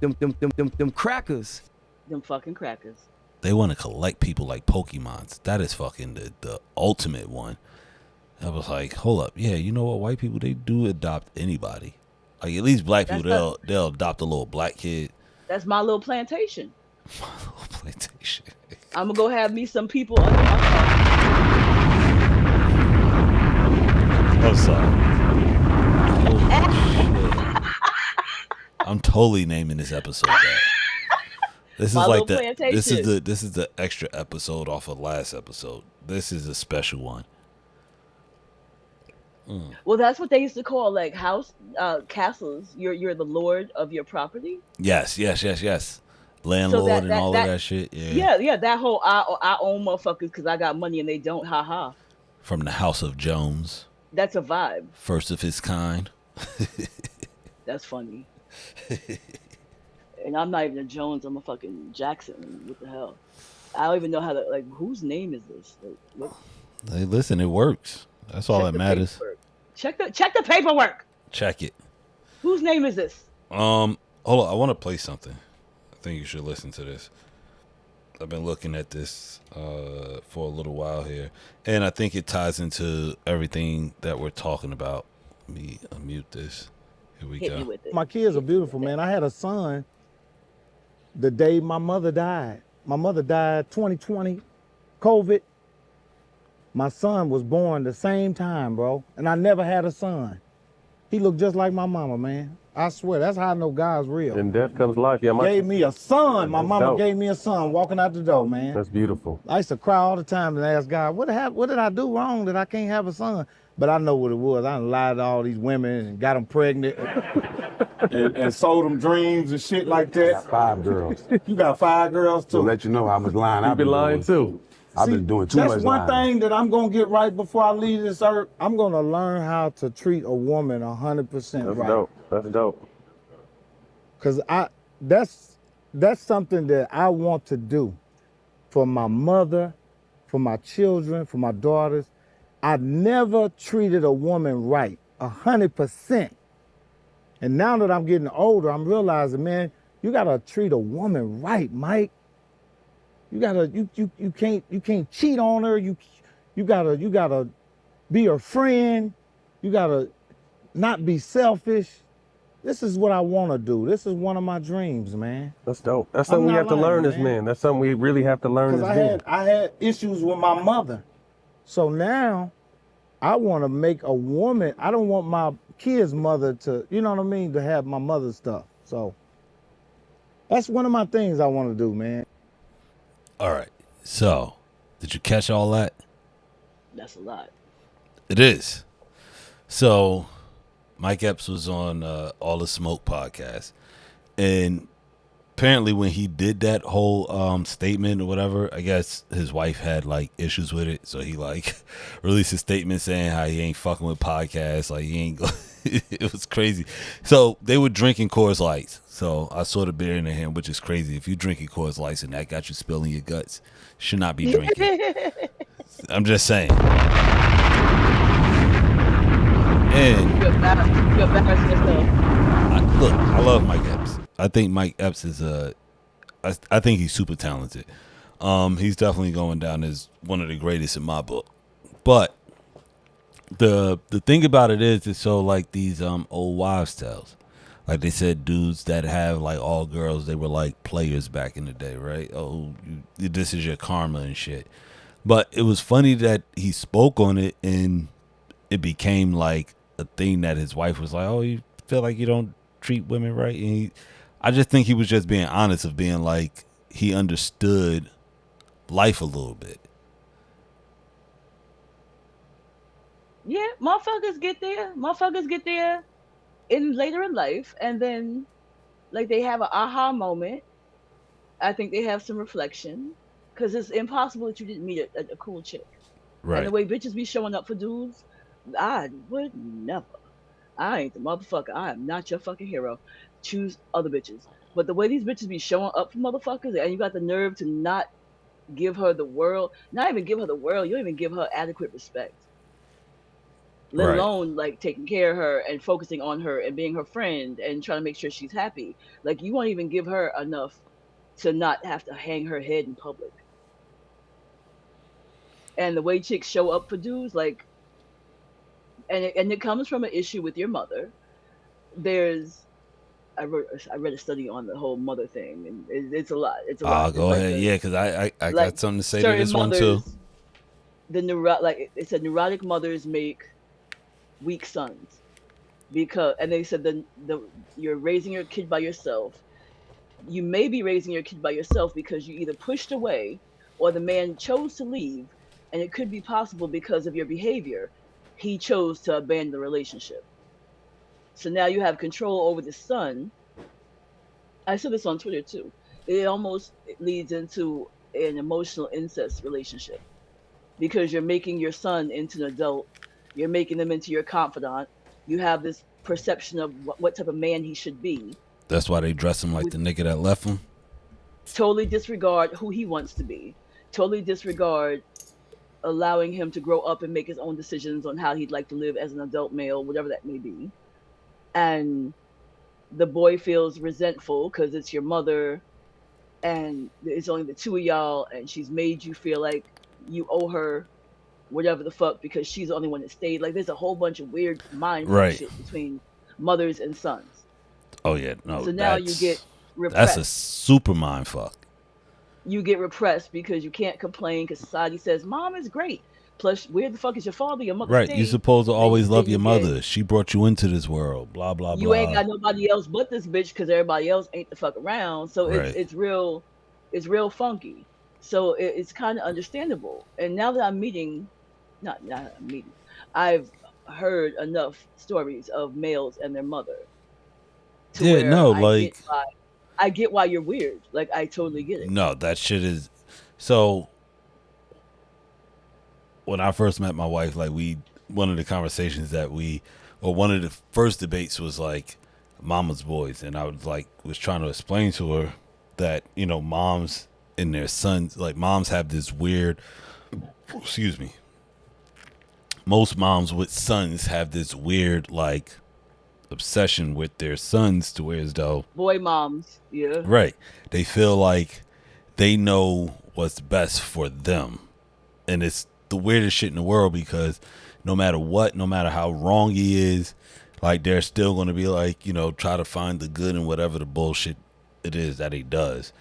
crackers. Them fucking crackers. They want to collect people like Pokemons. That is fucking the ultimate one. I was like, hold up, yeah, you know what? White people, they do adopt anybody. Like, at least black people, they'll adopt a little black kid. That's My Little Plantation. My Little Plantation. I'm gonna go have me some people under my car. I'm sorry. Holy shit. I'm totally naming this episode that. This is My like Little Plantation. this is the extra episode off of last episode. This is a special one. Well, that's what they used to call like castles. You're the lord of your property. Yes. Landlord and all of that shit. Yeah. Yeah. That whole I own motherfuckers because I got money and they don't. Ha ha. From the House of Jones. That's a vibe. First of his kind. That's funny. And I'm not even a Jones. I'm a fucking Jackson. What the hell? I don't even know how to like. Whose name is this? Like, what? Hey, listen, it works. That's all that matters. Paperwork. Check the paperwork. Check it. Whose name is this? Hold on. I want to play something. I think you should listen to this. I've been looking at this for a little while here, and I think it ties into everything that we're talking about. Let me unmute this. Here we Hit me go. with it. My kids are Hit me with beautiful, it. man. I had a son the day my mother died. My mother died 2020, COVID. My son was born the same time, bro. And I never had a son. He looked just like my mama, man. I swear, that's how I know God's real. In death comes life. Yeah, Gave me a son. My That's mama dope. gave me a son walking out the door, man. That's beautiful. I used to cry all the time and ask God, what did I do wrong that I can't have a son? But I know what it was. I done lied to all these women and got them pregnant and sold them dreams and shit like I that. got 5 girls. You got 5 girls To too. let you know how much lying You've I've been been lying doing. too. I've See, been doing too much that's one lying. thing that I'm gonna get right before I leave this earth. I'm gonna learn how to treat a woman 100% That's right. dope. That's dope. Cause that's something that I want to do for my mother, for my children, for my daughters. I never treated a woman right 100%. And now that I'm getting older, I'm realizing, man, you gotta treat a woman right, Mike. You gotta you can't cheat on her. You gotta be her friend. You gotta not be selfish. This is what I want to do. This is one of my dreams, man. That's dope. That's I'm something we not have to lying, learn as man. men. That's something we really have to learn as Because men. I had issues with my mother. So now I want to make a woman. I don't want my kid's mother to, you know what I mean, to have my mother's stuff. So that's one of my things I want to do, man. All right. So, did you catch all that? That's a lot. It is. So, Mike Epps was on All the Smoke podcast, and apparently when he did that whole statement or whatever, I guess his wife had like issues with it, so he like released a statement saying how he ain't fucking with podcasts, like he ain't go it was crazy. So they were drinking Coors Lights, so I saw the beer in their hand, which is crazy. If you drinking Coors Lights and that got you spilling your guts, should not be drinking. I'm just saying. And You're embarrassing yourself. look, I love Mike Epps. I think Mike Epps is I think he's super talented. He's definitely going down as one of the greatest in my book. But the thing about it is, it's so like these old wives' tales. Like they said, dudes that have like all girls, they were like players back in the day, right? Oh, this is your karma and shit. But it was funny that he spoke on it and it became like a thing that his wife was like, "Oh, you feel like you don't treat women right?" And I just think he was just being honest of being like he understood life a little bit. Yeah, motherfuckers get there. Motherfuckers get there in later in life, and then like they have an aha moment. I think they have some reflection, because it's impossible that you didn't meet a cool chick. And the Right. way bitches be showing up for dudes, I would never. I ain't the motherfucker. I am not your fucking hero. Choose other bitches. But the way these bitches be showing up for motherfuckers, and you got the nerve to not give her the world, not even give her the world, you don't even give her adequate respect. Let Right. alone like taking care of her and focusing on her and being her friend and trying to make sure she's happy. Like you won't even give her enough to not have to hang her head in public. And the way chicks show up for dudes, like, and it comes from an issue with your mother. There's I read a study on the whole mother thing, and it's a lot. It's a lot. It's Go like ahead. Yeah, because I like got something to say to certain this one too. mothers, like it said, neurotic mothers make weak sons, because, and they said the you're raising your kid by yourself. You may be raising your kid by yourself because you either pushed away or the man chose to leave, and it could be possible because of your behavior, he chose to abandon the relationship. So now you have control over the son. I saw this on Twitter too. It almost leads into an emotional incest relationship, because you're making your son into an adult. You're making them into your confidant. You have this perception of what type of man he should be. That's why they dress him like With the nigga that left him. totally disregard who he wants to be. Totally disregard allowing him to grow up and make his own decisions on how he'd like to live as an adult male, whatever that may be. And the boy feels resentful because it's your mother, and it's only the two of y'all, and she's made you feel like you owe her whatever the fuck because she's the only one that stayed. Like there's a whole bunch of weird mind fuck Right. shit between mothers and sons. Oh yeah, no, So now you get that's a repressed. super mind fuck. You get repressed because you can't complain because society says mom is great. Plus, where the fuck is your father? Your mother Right. You're stayed. supposed to always Then love you your get mother. She brought you into this world. Blah blah you ain't blah. got nobody else but this bitch because everybody else ain't the fuck around. So Right. it's real funky. So it's kind of understandable. And now that I'm meeting, not I'm meeting, I've heard enough stories of males and their mother to Yeah, where no, like I get why you're weird. Like I totally get it. no, that shit is so when I first met my wife, like one of the conversations that one of the first debates was like mama's boys, and I was trying to explain to her that moms and their sons, like moms have this weird, excuse me, most moms with sons have this weird like obsession with their sons to where as though Boy moms, yeah. right, they feel like they know what's best for them, and it's the weirdest shit in the world because no matter what, no matter how wrong he is, like they're still going to be like, try to find the good in whatever the bullshit it is that he does.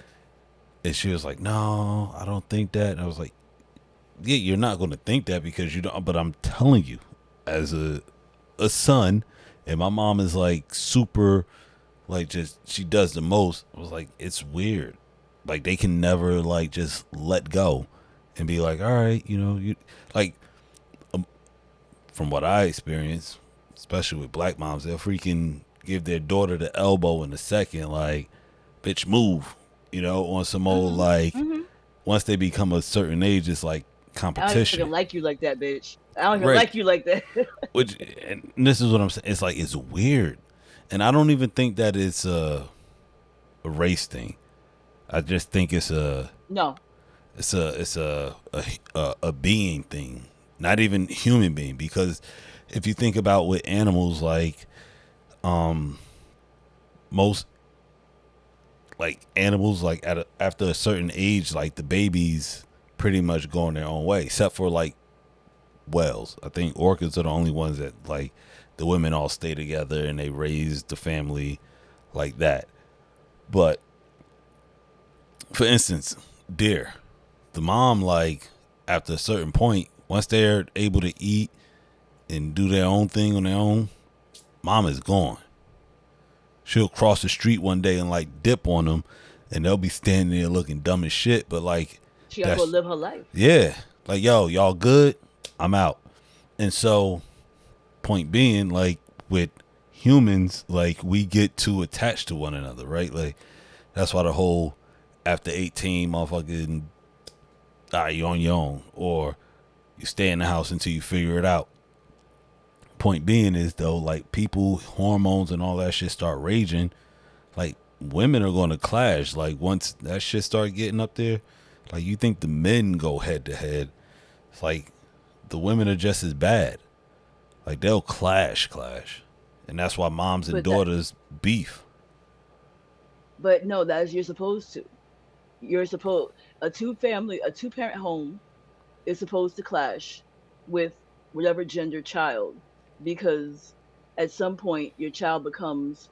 And she was like, no, I don't think that. And I was like, yeah, you're not going to think that because you don't, but I'm telling you, as a son, and my mom is like super, like just, she does the most. I was like, it's weird. Like they can never like just let go and be like, all right, you like, from what I experienced, especially with black moms, they'll freaking give their daughter the elbow in a second, like, bitch, move, on some old, like, Hmm. once they become a certain age, it's like I don't even competition. like you like that, bitch. I don't even Right. like you like that. Which, and this is what I'm saying. It's like, it's weird. And I don't even think that it's a race thing. I just think it's No, a being thing, not even human being. Because if you think about with animals, like most like animals, like after a certain age, like the babies pretty much go on their own way, except for like whales. I think orcas are the only ones that like the women all stay together and they raise the family like that. But for instance, deer, the mom, like after a certain point, once they're able to eat and do their own thing on their own, mom is gone. She'll cross the street one day and like dip on them, and they'll be standing there looking dumb as shit. But like, she gotta go that's live her life. yeah, like yo, y'all good? I'm out. And so, point being, like with humans, like we get too attached to one another, right? Like that's why the whole after 18, motherfucking, you on your own, or you stay in the house until you figure it out. Point being is though, like people, hormones and all that shit start raging, like women are going to clash. Like once that shit start getting up there, like you think the men go head to head, it's like the women are just as bad. Like they'll clash, and that's why moms and But that, daughters beef. but no, that's you're supposed to. You're supposed a two parent home is supposed to clash with whatever gender child because at some point your child becomes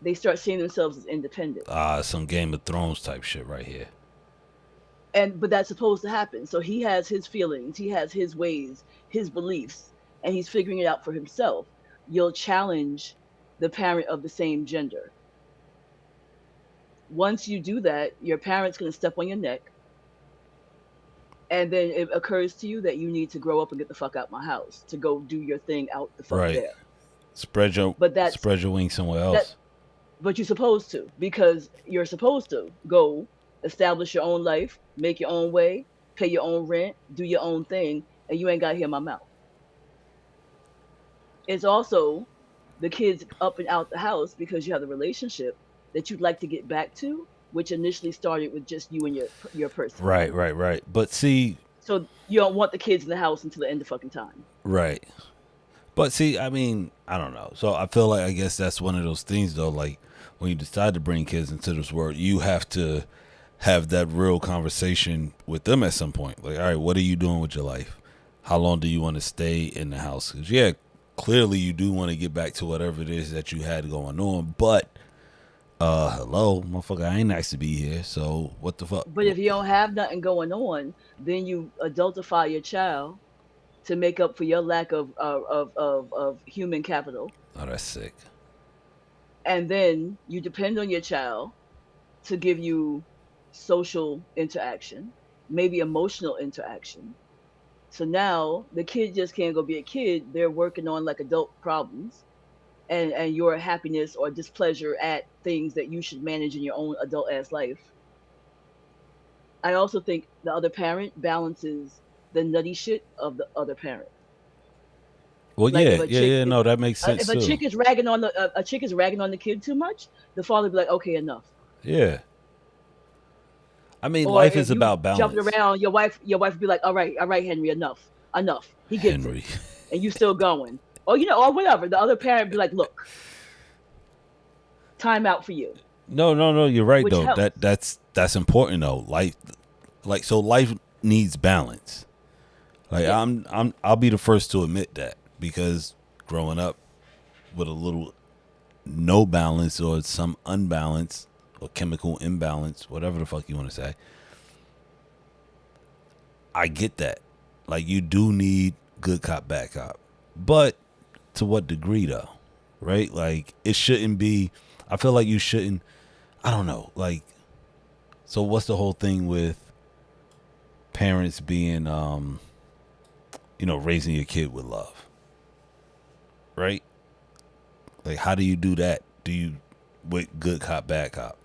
they start seeing themselves as independent. Some Game of Thrones type shit right here. And but that's supposed to happen. So he has his feelings, he has his ways, his beliefs, and he's figuring it out for himself. You'll challenge the parent of the same gender. Once you do that, your parent's going to step on your neck, and then it occurs to you that you need to grow up and get the fuck out my house to go do your thing out the fuck Right. there. Spread your But that's spread your wings somewhere that else. but you're supposed to because you're supposed to go establish your own life, make your own way, pay your own rent, do your own thing, and you ain't got to hear my mouth. It's also the kids up and out the house because you have the relationship that you'd like to get back to, which initially started with just you and your person. Right. But see, So you don't want the kids in the house until the end of fucking time. right. But see, I mean, I don't know. So I feel like I guess that's one of those things though. Like when you decide to bring kids into this world, you have to have that real conversation with them at some point. Like, all right, what are you doing with your life? How long do you want to stay in the house? 'Cause, yeah, clearly you do want to get back to whatever it is that you had going on. But hello, motherfucker, I ain't asked to be here. So what the fuck? But if you don't have nothing going on, then you adultify your child to make up for your lack of human capital. Oh, that's sick. And then you depend on your child to give you social interaction, maybe emotional interaction. So now the kid just can't go be a kid. They're working on like adult problems and your happiness or displeasure at things that you should manage in your own adult ass life. I also think the other parent balances the nutty shit of the other parent. Well, Like yeah, yeah, yeah. No, that makes if sense a too. chick is ragging on a chick is ragging on the kid too much, the father be like, okay, enough. Yeah. I mean, Or life if is you about jumping balance, around, your wife would be like, all right, Henry, enough. He gets it, Henry. and you still going. Or or whatever. The other parent be like, look, time out for you, No, no, no. You're right which though. helps. That's important though. Like so, life needs balance. Like Yeah. I'll be the first to admit that because growing up with a little no balance or some unbalance or chemical imbalance, whatever the fuck you want to say, I get that. Like you do need good cop, bad cop, but to what degree though? Right? Like it shouldn't be. I feel like you shouldn't. I don't know. Like so, what's the whole thing with parents being raising your kid with love, right? Like, how do you do that? Do you with good cop, bad cop?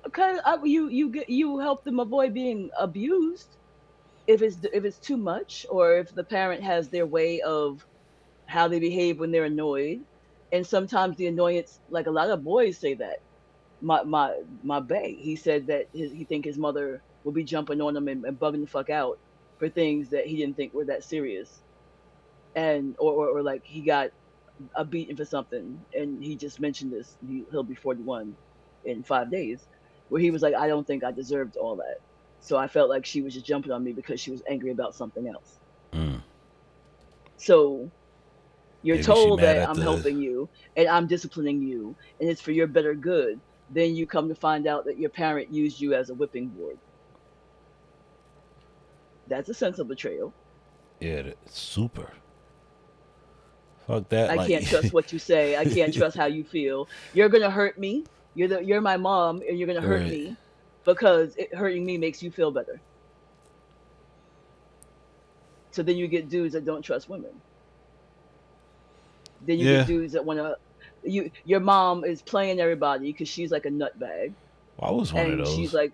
Because you help them avoid being abused if it's too much, or if the parent has their way of how they behave when they're annoyed. And sometimes the annoyance, like a lot of boys say that. My bae, he said that he think his mother will be jumping on him and bugging the fuck out for things that he didn't think were that serious, and or like he got a beating for something, and he just mentioned this. He'll be 41 in 5 days, where he was like, I don't think I deserved all that. So I felt like she was just jumping on me because she was angry about something else. Mm. So you're Maybe she told mad that at I'm the. helping you and I'm disciplining you and it's for your better good. Then you come to find out that your parent used you as a whipping board. That's a sense of betrayal. Yeah, super. Fuck that. I Like, can't trust what you say. I can't trust how you feel. You're gonna hurt me. You're my mom, and you're gonna hurt right. me because hurting me makes you feel better. So then you get dudes that don't trust women. Then you get Yeah. dudes that wanna your mom is playing everybody because she's like a nutbag, Well, I was one of and she's those. like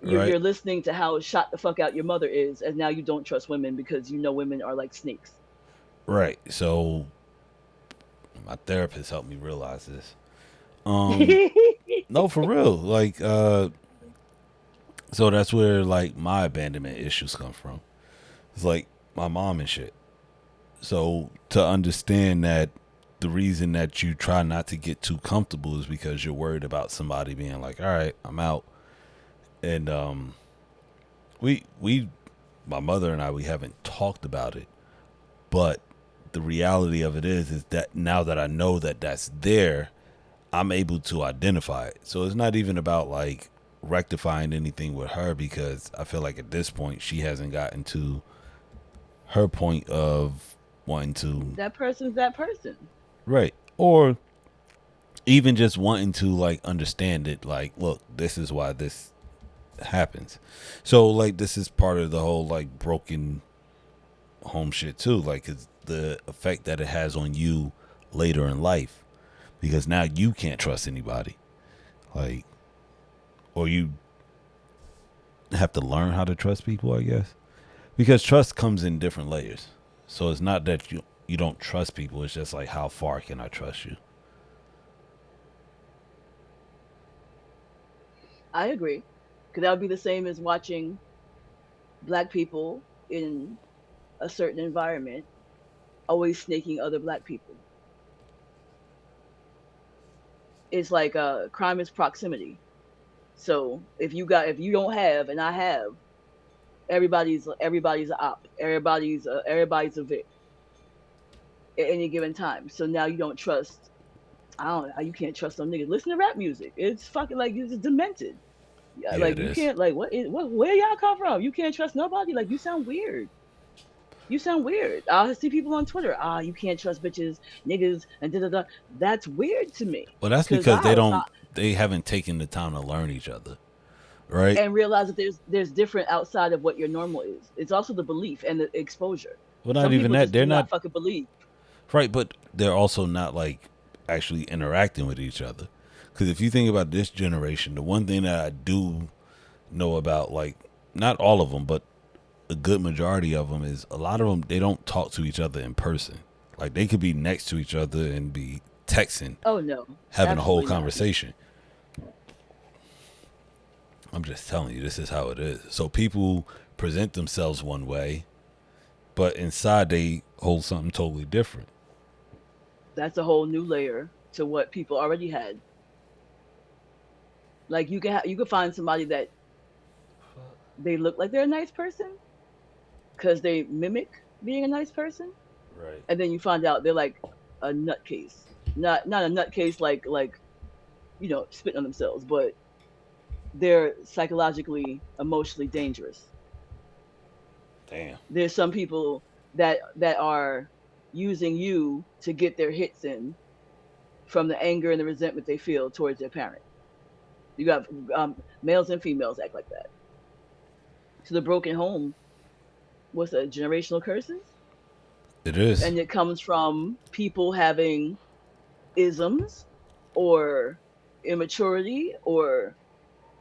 Right. you're listening to how shot the fuck out your mother is, and now you don't trust women because you know women are like snakes. Right. So my therapist helped me realize this. Um. No, for real. Like, so that's where like my abandonment issues come from. It's like my mom and shit. So to understand that the reason that you try not to get too comfortable is because you're worried about somebody being like, "All right, I'm out." And we my mother and I we haven't talked about it, but the reality of it is that now that I know that that's there, I'm able to identify it. So it's not even about like rectifying anything with her because I feel like at this point she hasn't gotten to her point of wanting to That person's that person. right or even just wanting to like understand it like look this is why this happens so like this is part of the whole like broken home shit too like it's the effect that it has on you later in life because now you can't trust anybody like or you have to learn how to trust people I guess because trust comes in different layers so it's not that you don't trust people it's just like how far can I trust you. I agree, because that would be the same as watching black people in a certain environment always snaking other black people. It's like crime is proximity. So if you don't have and I have, everybody's a op. Everybody's a vic at any given time. So now you don't trust. I don't know. You can't trust some niggas. Listen to rap music. It's fucking like it's demented. Yeah, Yeah, like it you is. can't like what where y'all come from? You can't trust nobody. Like you sound weird. You sound weird. I see people on Twitter. You can't trust bitches, niggas, and da da da. That's weird to me. Well, that's Cause because I was not they haven't taken the time to learn each other, right? and realize that there's different outside of what your normal is. It's also the belief and the exposure. Well, not Some even people that. just They're do not not fucking believe. right, but they're also not like actually interacting with each other. Because if you think about this generation, the one thing that I do know about, like, not all of them, but a good majority of them, is a lot of them, they don't talk to each other in person. Like, they could be next to each other and be texting, Oh no, having a whole absolutely not. conversation. I'm just telling you, this is how it is. So people present themselves one way, but inside they hold something totally different. That's a whole new layer to what people already had. Like you can find somebody that they look like they're a nice person because they mimic being a nice person, Right. and then you find out they're like a nutcase. Not a nutcase like spitting on themselves, but they're psychologically, emotionally dangerous. Damn. There's some people that are using you to get their hits in from the anger and the resentment they feel towards their parent. You got males and females act like that. So the broken home, what's that? Generational curses, It is. and it comes from people having isms or immaturity or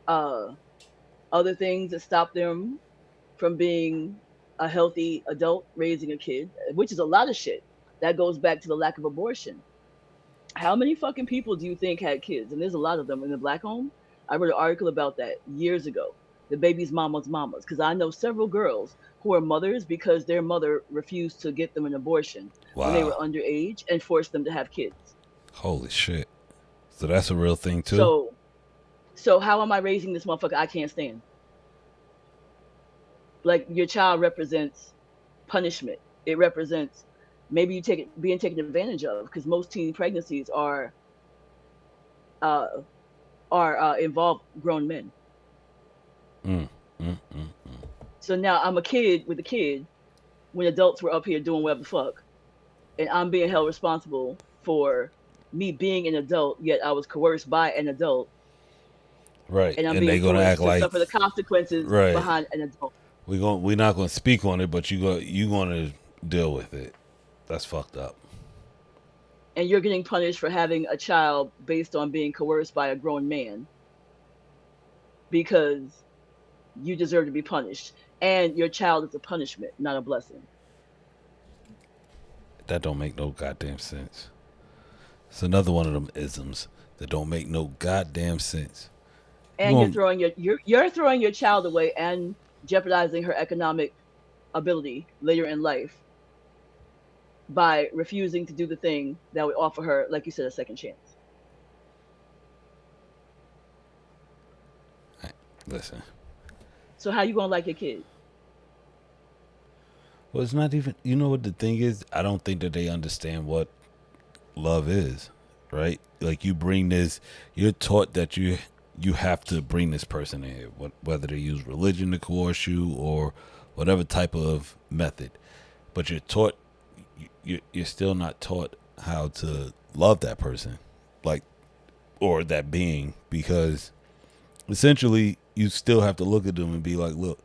uh, other things that stop them from being a healthy adult raising a kid, which is a lot of shit. That goes back to the lack of abortion. How many fucking people do you think had kids? And there's a lot of them in the black home. I wrote an article about that years ago. The baby's mama's mamas. Because I know several girls who are mothers because their mother refused to get them an abortion when they were Wow. underage and forced them to have kids. Holy shit. So that's a real thing too? So so how am I raising this motherfucker I can't stand? Like your child represents punishment. It represents maybe you take it being taken advantage of because most teen pregnancies uh, involve grown men. Mm, mm, mm. So now I'm a kid with a kid when adults were up here doing whatever the fuck, and I'm being held responsible for me being an adult, yet I was coerced by an adult, Right. and I'm And they being gonna act forced to like suffer the consequences right. behind an adult. We're not gonna speak on it, but you gonna deal with it. That's fucked up. And you're getting punished for having a child based on being coerced by a grown man because you deserve to be punished. And your child is a punishment, not a blessing. That don't make no goddamn sense. It's another one of them isms that don't make no goddamn sense. You And want you're throwing your child away and jeopardizing her economic ability later in life by refusing to do the thing that would offer her, like you said, a second chance. listen. So how you gonna like your kid? Well, it's not even. You know what the thing is? I don't think that they understand what love is, right? Like you bring this, you're taught that you have to bring this person in, whether they use religion to coerce you or whatever type of method. But you're taught, you're still not taught how to love that person, like or that being, because essentially you still have to look at them and be like, look,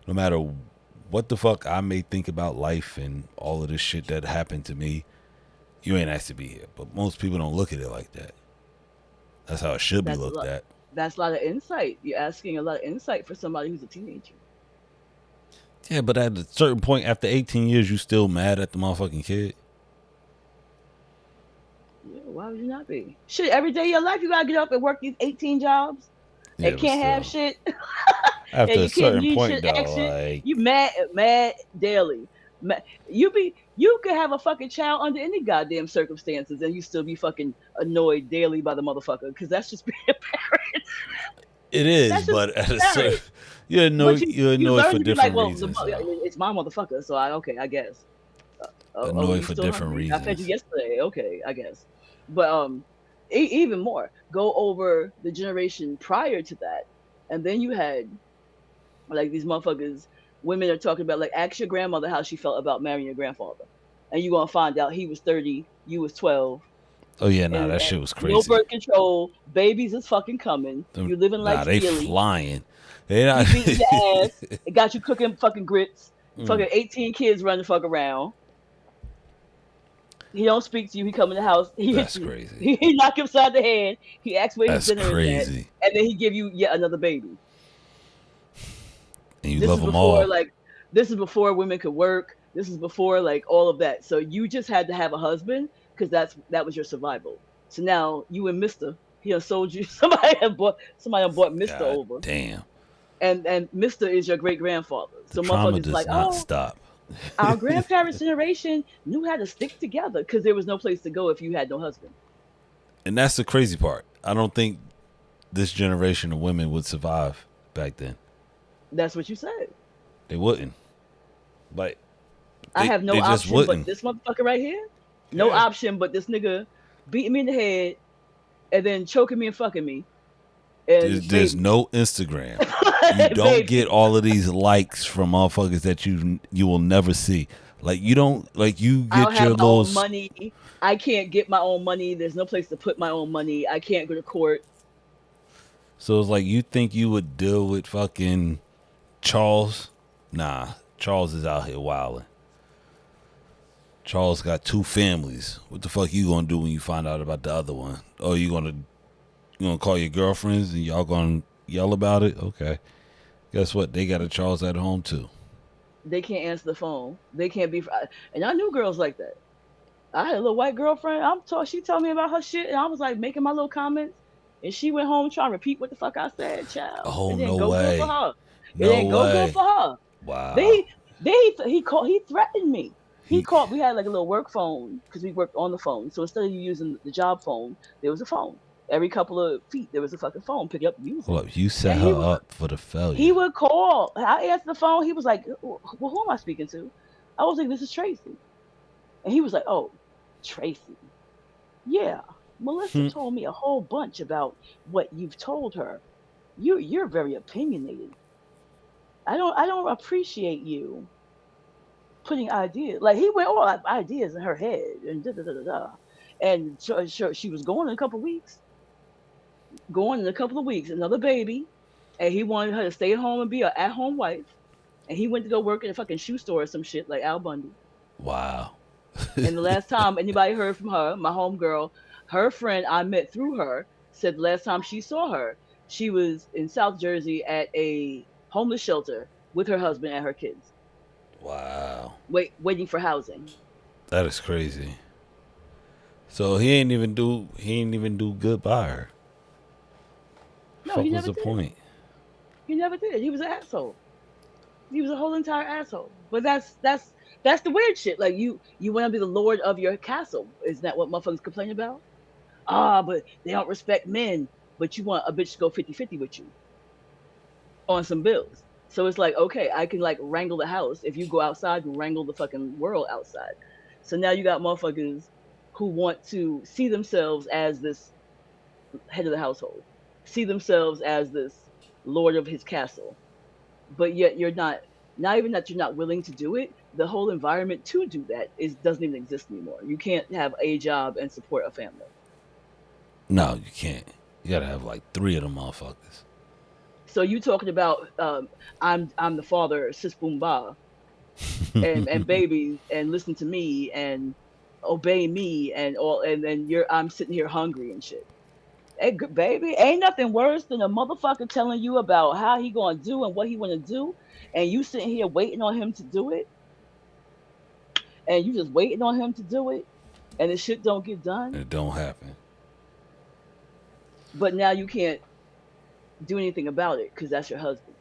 no matter what the fuck I may think about life and all of this shit that happened to me, you ain't asked to be here. But most people don't look at it like that. That's how it should be That's a looked lot. at. That's a lot of insight. You're asking a lot of insight for somebody who's a teenager. Yeah, but at a certain point, after 18 years, you still mad at the motherfucking kid. Yeah, why would you not be? Shit, every day of your life you gotta get up and work these 18 jobs Yeah, and but can't have still, shit. after And a you can't certain need point, shit though, action. like, You mad daily. You could have a fucking child under any goddamn circumstances, and you still be fucking annoyed daily by the motherfucker, because that's just being a parent. It is, That's just but at a being a certain, parent. But you're you annoyed learn for to be like, different well, reasons, though. it's my motherfucker, so I guess. Oh, Annoyed you for still different hungry? I fed you reasons. yesterday. Okay, I guess. But even more, go over the generation prior to that, and then you had like these motherfuckers. Women are talking about, like, ask your grandmother how she felt about marrying your grandfather, and you gonna find out he was 30, you was 12, Oh yeah, nah, and that shit was no crazy. birth control, babies is fucking coming. You living like Nah, they Steely. flying. They He not. beating your ass. It got you cooking fucking grits. Mm, Fucking 18 kids running the fuck around. He don't speak to you. He come in the house. He hit that's you. crazy. He knock you upside the head. He asks where his That's dinner is at, crazy. and then he give you yet another baby. And you This love is them before all. like this is before women could work. This is before like all of that. So you just had to have a husband because that was your survival. So now you and Mister, he done sold you. Somebody had bought Mister God over, damn. and Mister is your great grandfather. The So trauma motherfuckers like, does not oh, stop. our grandparents' generation knew how to stick together because there was no place to go if you had no husband. And that's the crazy part. I don't think this generation of women would survive back then. That's what you said. They wouldn't. Like I have no they just option but wouldn't. this motherfucker right here. No Yeah. option but this nigga beating me in the head and then choking me and fucking me and There's baby. no Instagram. You don't get Baby. all of these likes from motherfuckers that you will never see. Like you don't like you I don't get your have my little. own money. I can't get my own money. There's no place to put my own money. I can't go to court. So it's like you think you would deal with fucking Charles? Nah, Charles is out here wilding. Charles got two families. What the fuck you gonna do when you find out about the other one? Oh, you gonna call your girlfriends and y'all gonna yell about it? Okay. Guess what? They got a Charles at home too. They can't answer the phone. They can't be. And I knew girls like that. I had a little white girlfriend. She told me about her shit, and I was like making my little comments. And she went home trying to repeat what the fuck I said, child. Oh It didn't no go good for way. her. It No didn't go good way. for her. Wow. They he threatened me. He He called. We had like a little work phone because we worked on the phone. So instead of you using the job phone, there was a phone. Every couple of feet there was a fucking phone. Pick it up, use it. hold up. You set And her up for the he failure. would call. I answered the phone. He was like, "Well, who am I speaking to?" I was like, "This is Tracy." And he was like, "Oh, Tracy. Yeah, Melissa Hmm. told me a whole bunch about what you've told her. You're very opinionated. I don't appreciate you putting ideas, like, he went all ideas in her head and da da da da da. And so she was going in a couple of weeks, another baby, and he wanted her to stay at home and be an at home wife. And he went to go work in a fucking shoe store or some shit like Al Bundy. Wow. And the last time anybody heard from her, my homegirl, her friend I met through her, said the last time she saw her, she was in South Jersey at a homeless shelter with her husband and her kids, Wow. waiting for housing. That is crazy. So he ain't even do good by her. No, Fuck he was never the did. point? He never did. He was an asshole. He was a whole entire asshole. But that's the weird shit. Like you want to be the lord of your castle. Isn't that what motherfuckers complain about? Ah, but they don't respect men. But you want a bitch to go 50-50 with you on some bills. So it's like, okay, I can like wrangle the house. If you go outside, you wrangle the fucking world outside. So now you got motherfuckers who want to see themselves as this head of the household, see themselves as this lord of his castle, but yet you're not. Not even that you're not willing to do it. The whole environment to do that is doesn't even exist anymore. You can't have a job and support a family. No, you can't. You gotta have like three of them motherfuckers. So you talking about I'm the father, sis boom ba, and babies and listen to me and obey me and all, and then I'm sitting here hungry and shit. Hey, baby, ain't nothing worse than a motherfucker telling you about how he gonna do and what he wanna do, and you sitting here waiting on him to do it, and you just waiting on him to do it, and the shit don't get done. It don't happen. But now you can't do anything about it because that's your husband.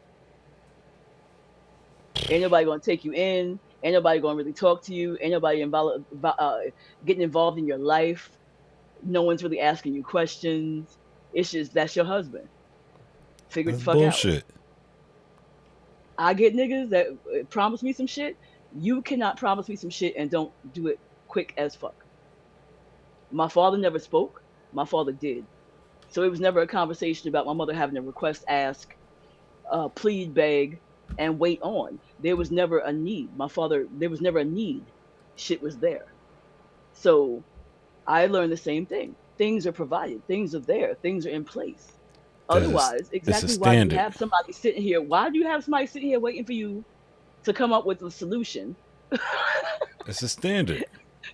Ain't nobody gonna take you in. Ain't nobody gonna really talk to you. Ain't nobody getting involved in your life. No one's really asking you questions. It's just that's your husband. Figure it the That's fuck out. bullshit. I get niggas that promise me some shit. You cannot promise me some shit and don't do it quick as fuck. My father never spoke. My father did. So it was never a conversation about my mother having to request, ask, plead, beg, and wait on. There was never a need. There was never a need. Shit was there. So I learned the same thing. Things are provided, things are there, things are in place. That's Otherwise, it's a exactly why do you standard. have somebody sitting here? Why do you have somebody sitting here waiting for you to come up with a solution? It's a standard.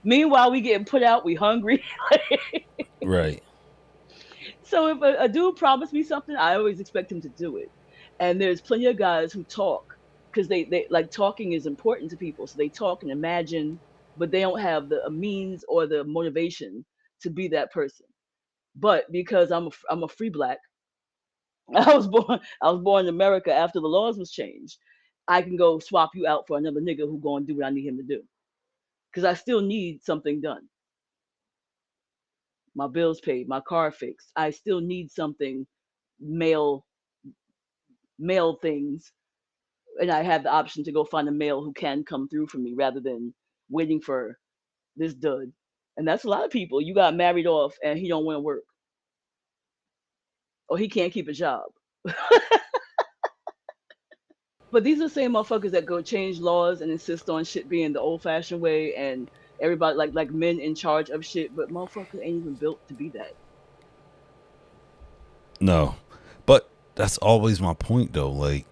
Meanwhile, we getting put out, we hungry. Right. So if a dude promised me something, I always expect him to do it. And there's plenty of guys who talk because they like talking is important to people. So they talk and imagine, but they don't have the means or the motivation to be that person. But because I'm a free black, I was born in America after the laws was changed. I can go swap you out for another nigga who going to do what I need him to do because I still need something done. My bills paid, my car fixed. I still need something male male things, and I have the option to go find a male who can come through for me rather than waiting for this dud. And that's a lot of people. You got married off and he don't want to work or he can't keep a job. But these are the same motherfuckers that go change laws and insist on shit being the old fashioned way and everybody like men in charge of shit, but motherfuckers ain't even built to be that. No. But that's always my point though. Like,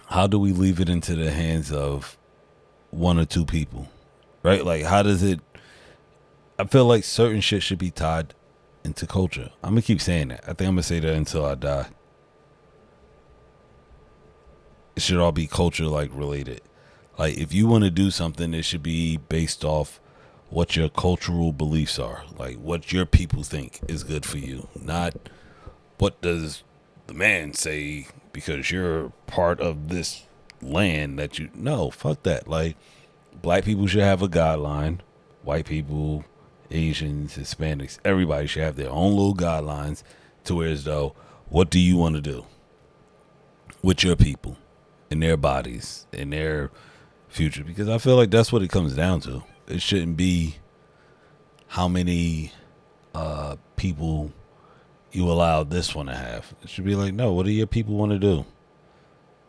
how do we leave it into the hands of one or two people? Right? Like, how does it I feel like certain shit should be tied into culture. I'm gonna keep saying that. I think I'm gonna say that until I die. It should all be culture like related. Like, if you want to do something, it should be based off what your cultural beliefs are. Like, what your people think is good for you. Not what does the man say because you're part of this land that you no, fuck that. Like, black people should have a guideline. White people, Asians, Hispanics, everybody should have their own little guidelines to where as though, what do you want to do with your people and their bodies and their future? Because I feel like that's what it comes down to. It shouldn't be how many people you allow this one to have. It should be like, no, what do your people want to do?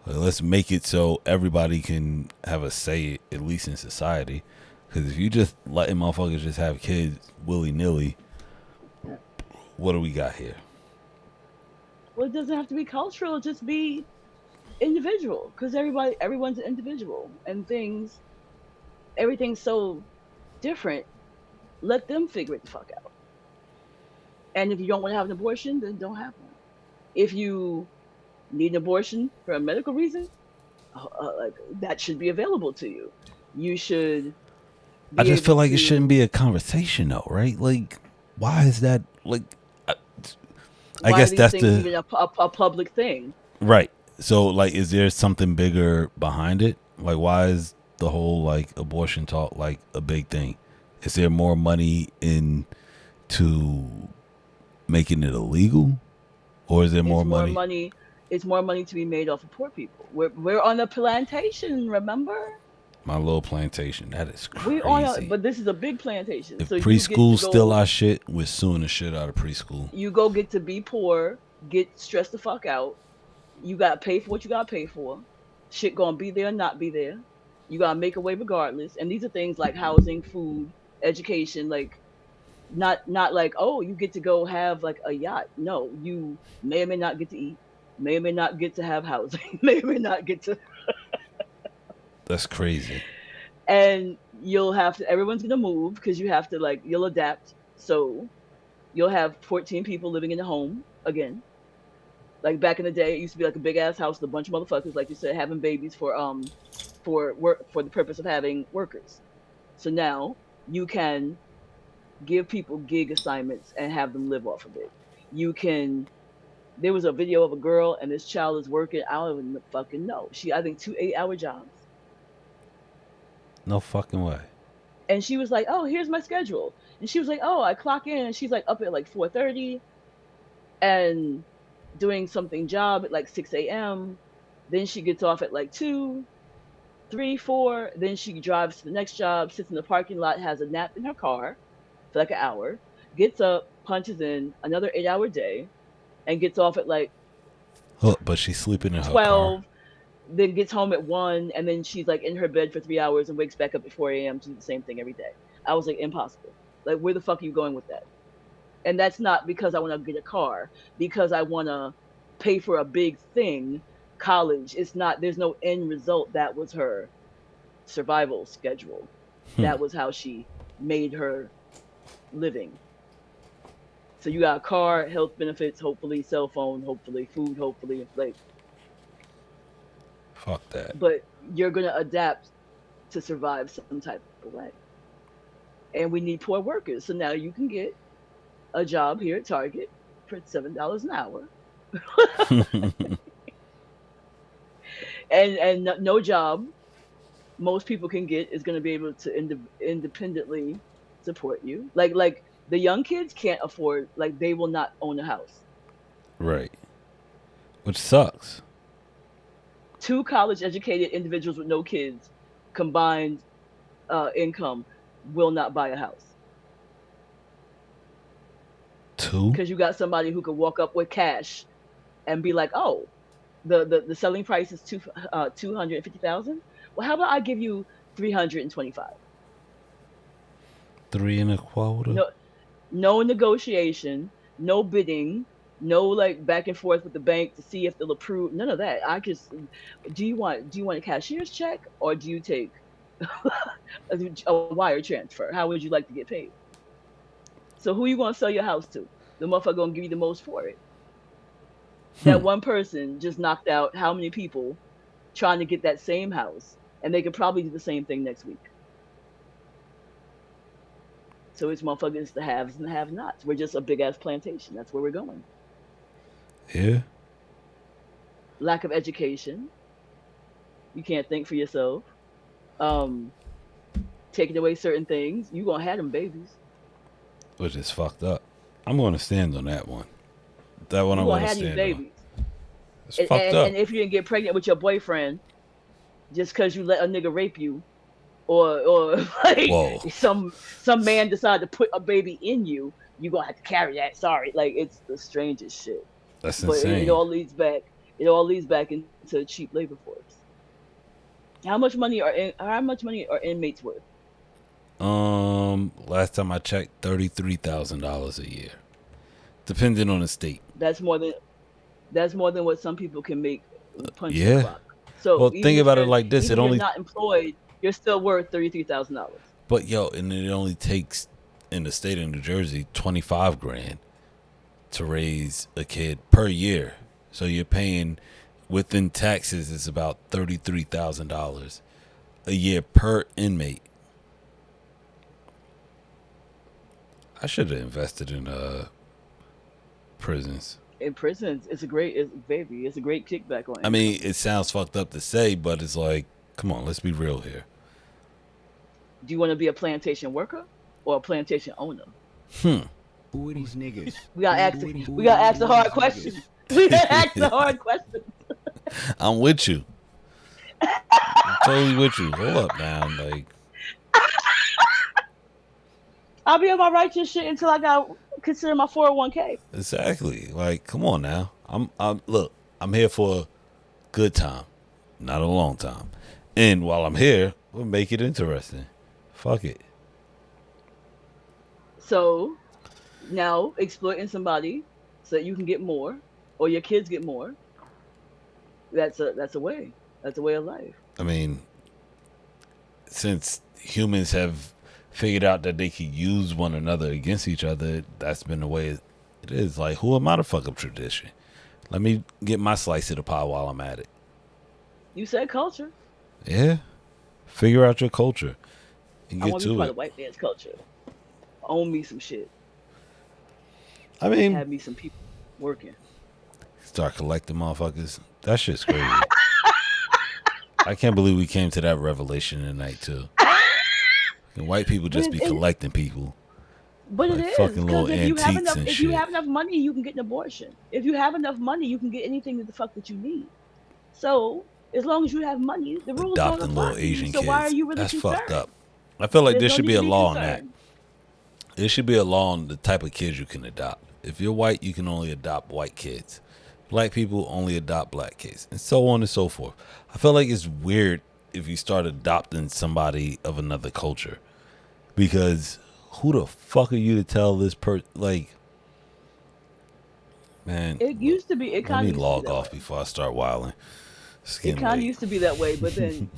Like, let's make it so everybody can have a say, at least in society. Because if you just letting motherfuckers just have kids willy nilly, what do we got here? Well, it doesn't have to be cultural, just be individual because everyone's an individual and everything's so different. Let them figure it the fuck out. And if you don't want to have an abortion, then don't have one. If you need an abortion for a medical reason, like that should be available to you. You should I be just feel able like it shouldn't be to. a conversation though, right? Like, why is that? Like, I, I Why are guess these that's things the even a public thing? right. So, like, is there something bigger behind it? Like, why is the whole like abortion talk like a big thing? Is there more money into making it illegal, or is there more It's more money? money. It's more money to be made off of poor people. We're on a plantation, remember? My Little Plantation. That is We on a, crazy. but this is a big plantation. If So preschool's still our shit, we're suing the shit out of preschool. you go get to be poor, get stressed the fuck out. You gotta pay for what you gotta pay for. Shit gonna be there or not be there. You gotta make a way regardless. And these are things like housing, food, education, like not like, oh, you get to go have like a yacht. No, you may or may not get to eat, may or may not get to have housing, may or may not get to, That's crazy. and you'll have to everyone's gonna move because you have to like you'll adapt. So you'll have 14 people living in a home again. Like back in the day, it used to be like a big ass house with a bunch of motherfuckers, like you said, having babies for work for the purpose of having workers. So now you can give people gig assignments and have them live off of it. You can. There was a video of a girl and this child is working. I don't even fucking know. I think 2 8-hour jobs. No fucking way. And she was like, "Oh, here's my schedule." And she was like, "Oh, I clock in." And she's like up at like 4:30 and doing something job at like 6 a.m. Then she gets off at like 2, 3, 4. Then she drives to the next job, sits in the parking lot, has a nap in her car for like an hour, gets up, punches in another 8-hour day, and gets off at like Oh, but she's sleeping in her car. 12, then gets home at 1, and then she's like in her bed for 3 hours and wakes back up at 4 a.m. to do the same thing every day. I was like, impossible. Like, where the fuck are you going with that? And that's not because I want to get a car, because I want to pay for a big thing. College, it's not, there's no end result. That was her survival schedule. Hmm. That was how she made her living. So you got a car, health benefits, hopefully cell phone, hopefully food, hopefully like, Fuck that. but you're gonna adapt to survive some type of way. And we need poor workers. So now you can get a job here at Target for $7 an hour, and no job most people can get is going to be able to independently support you. Like the young kids can't afford, like they will not own a house. Right. Which sucks. 2 college educated individuals with no kids combined income will not buy a house, 2? because you got somebody who could walk up with cash and be like, "Oh, the selling price is 250,000. Well, how about I give you 325?" 3.25? No, no negotiation, no bidding, no like back and forth with the bank to see if they'll approve. None of that. I just, do you want a cashier's check, or do you take a wire transfer? How would you like to get paid? So who you gonna sell your house to? The motherfucker gonna give you the most for it. That Hmm. one person just knocked out how many people trying to get that same house, and they could probably do the same thing next week. So it's motherfuckers, the haves and the have-nots. We're just a big ass plantation. That's where we're going. Yeah. Lack of education. You can't think for yourself. Um, Taking away certain things. You gonna have them babies. Which is fucked up. I'm going to stand on that one. That one You I'm gonna going to have these stand on. babies. It's And, fucked and, up. and if you didn't get pregnant with your boyfriend just because you let a nigga rape you, or like Whoa. some man decided to put a baby in you, you gonna have to carry that. Sorry, like it's the strangest shit. That's But it insane. all leads back. It all leads back into a cheap labor force. How much money are inmates worth? Last time I checked, $33,000 a year, depending on the state. That's more than that's more than what some people can make punching the Yeah. clock. So Well, think about it like this. even It if you're only, not employed, you're still worth $33,000. but yo, and it only takes in the state of New Jersey 25 grand to raise a kid per year. So you're paying within taxes is about $33,000 a year per inmate. I should have invested in prisons. In prisons, it's a great kickback on I mean, income. it sounds fucked up to say, but it's like, come on, let's be real here. Do you want to be a plantation worker or a plantation owner? Hmm. Who are these niggas? We gotta ask the hard questions. We gotta ask the hard questions. I'm with you. I'm totally with you. Hold up now. Like, I'll be on my righteous shit until I got consider my 401k. exactly. Like, come on now. Look, I'm here for a good time, not a long time. And while I'm here, we'll make it interesting. Fuck it. So now exploiting somebody so that you can get more, or your kids get more. That's a way. That's a way of life. I mean, since humans have figured out that they can use one another against each other, that's been the way it is. Like, who am I to fuck up tradition? Let me get my slice of the pie while I'm at it. You said culture. Yeah. Figure out your culture and I get want to be to part it. of white man's culture. Own me some shit. I mean, Have me some people working. start collecting motherfuckers. That shit's crazy. I can't believe we came to that revelation tonight, too. And white people But just be collecting people. But Like it is fucking because little antiques and if you shit. have enough money, you can get an abortion. If you have enough money, you can get anything that the fuck that you need. So as long as you have money, the rules don't Adopting apply little to you. Asian So why are kids. you really That's fucked concerned? up. I feel like There's there no should need be to a be law on that. concerned. There should be a law on the type of kids you can adopt. If you're white, you can only adopt white kids. Black people only adopt black kids, and so on and so forth. I feel like it's weird if you start adopting somebody of another culture, because who the fuck are you to tell this person? Like, man, It used to be. It let kind me of used to be log that off way. before I start wilding. It's It getting kind of late. used to be that way, but then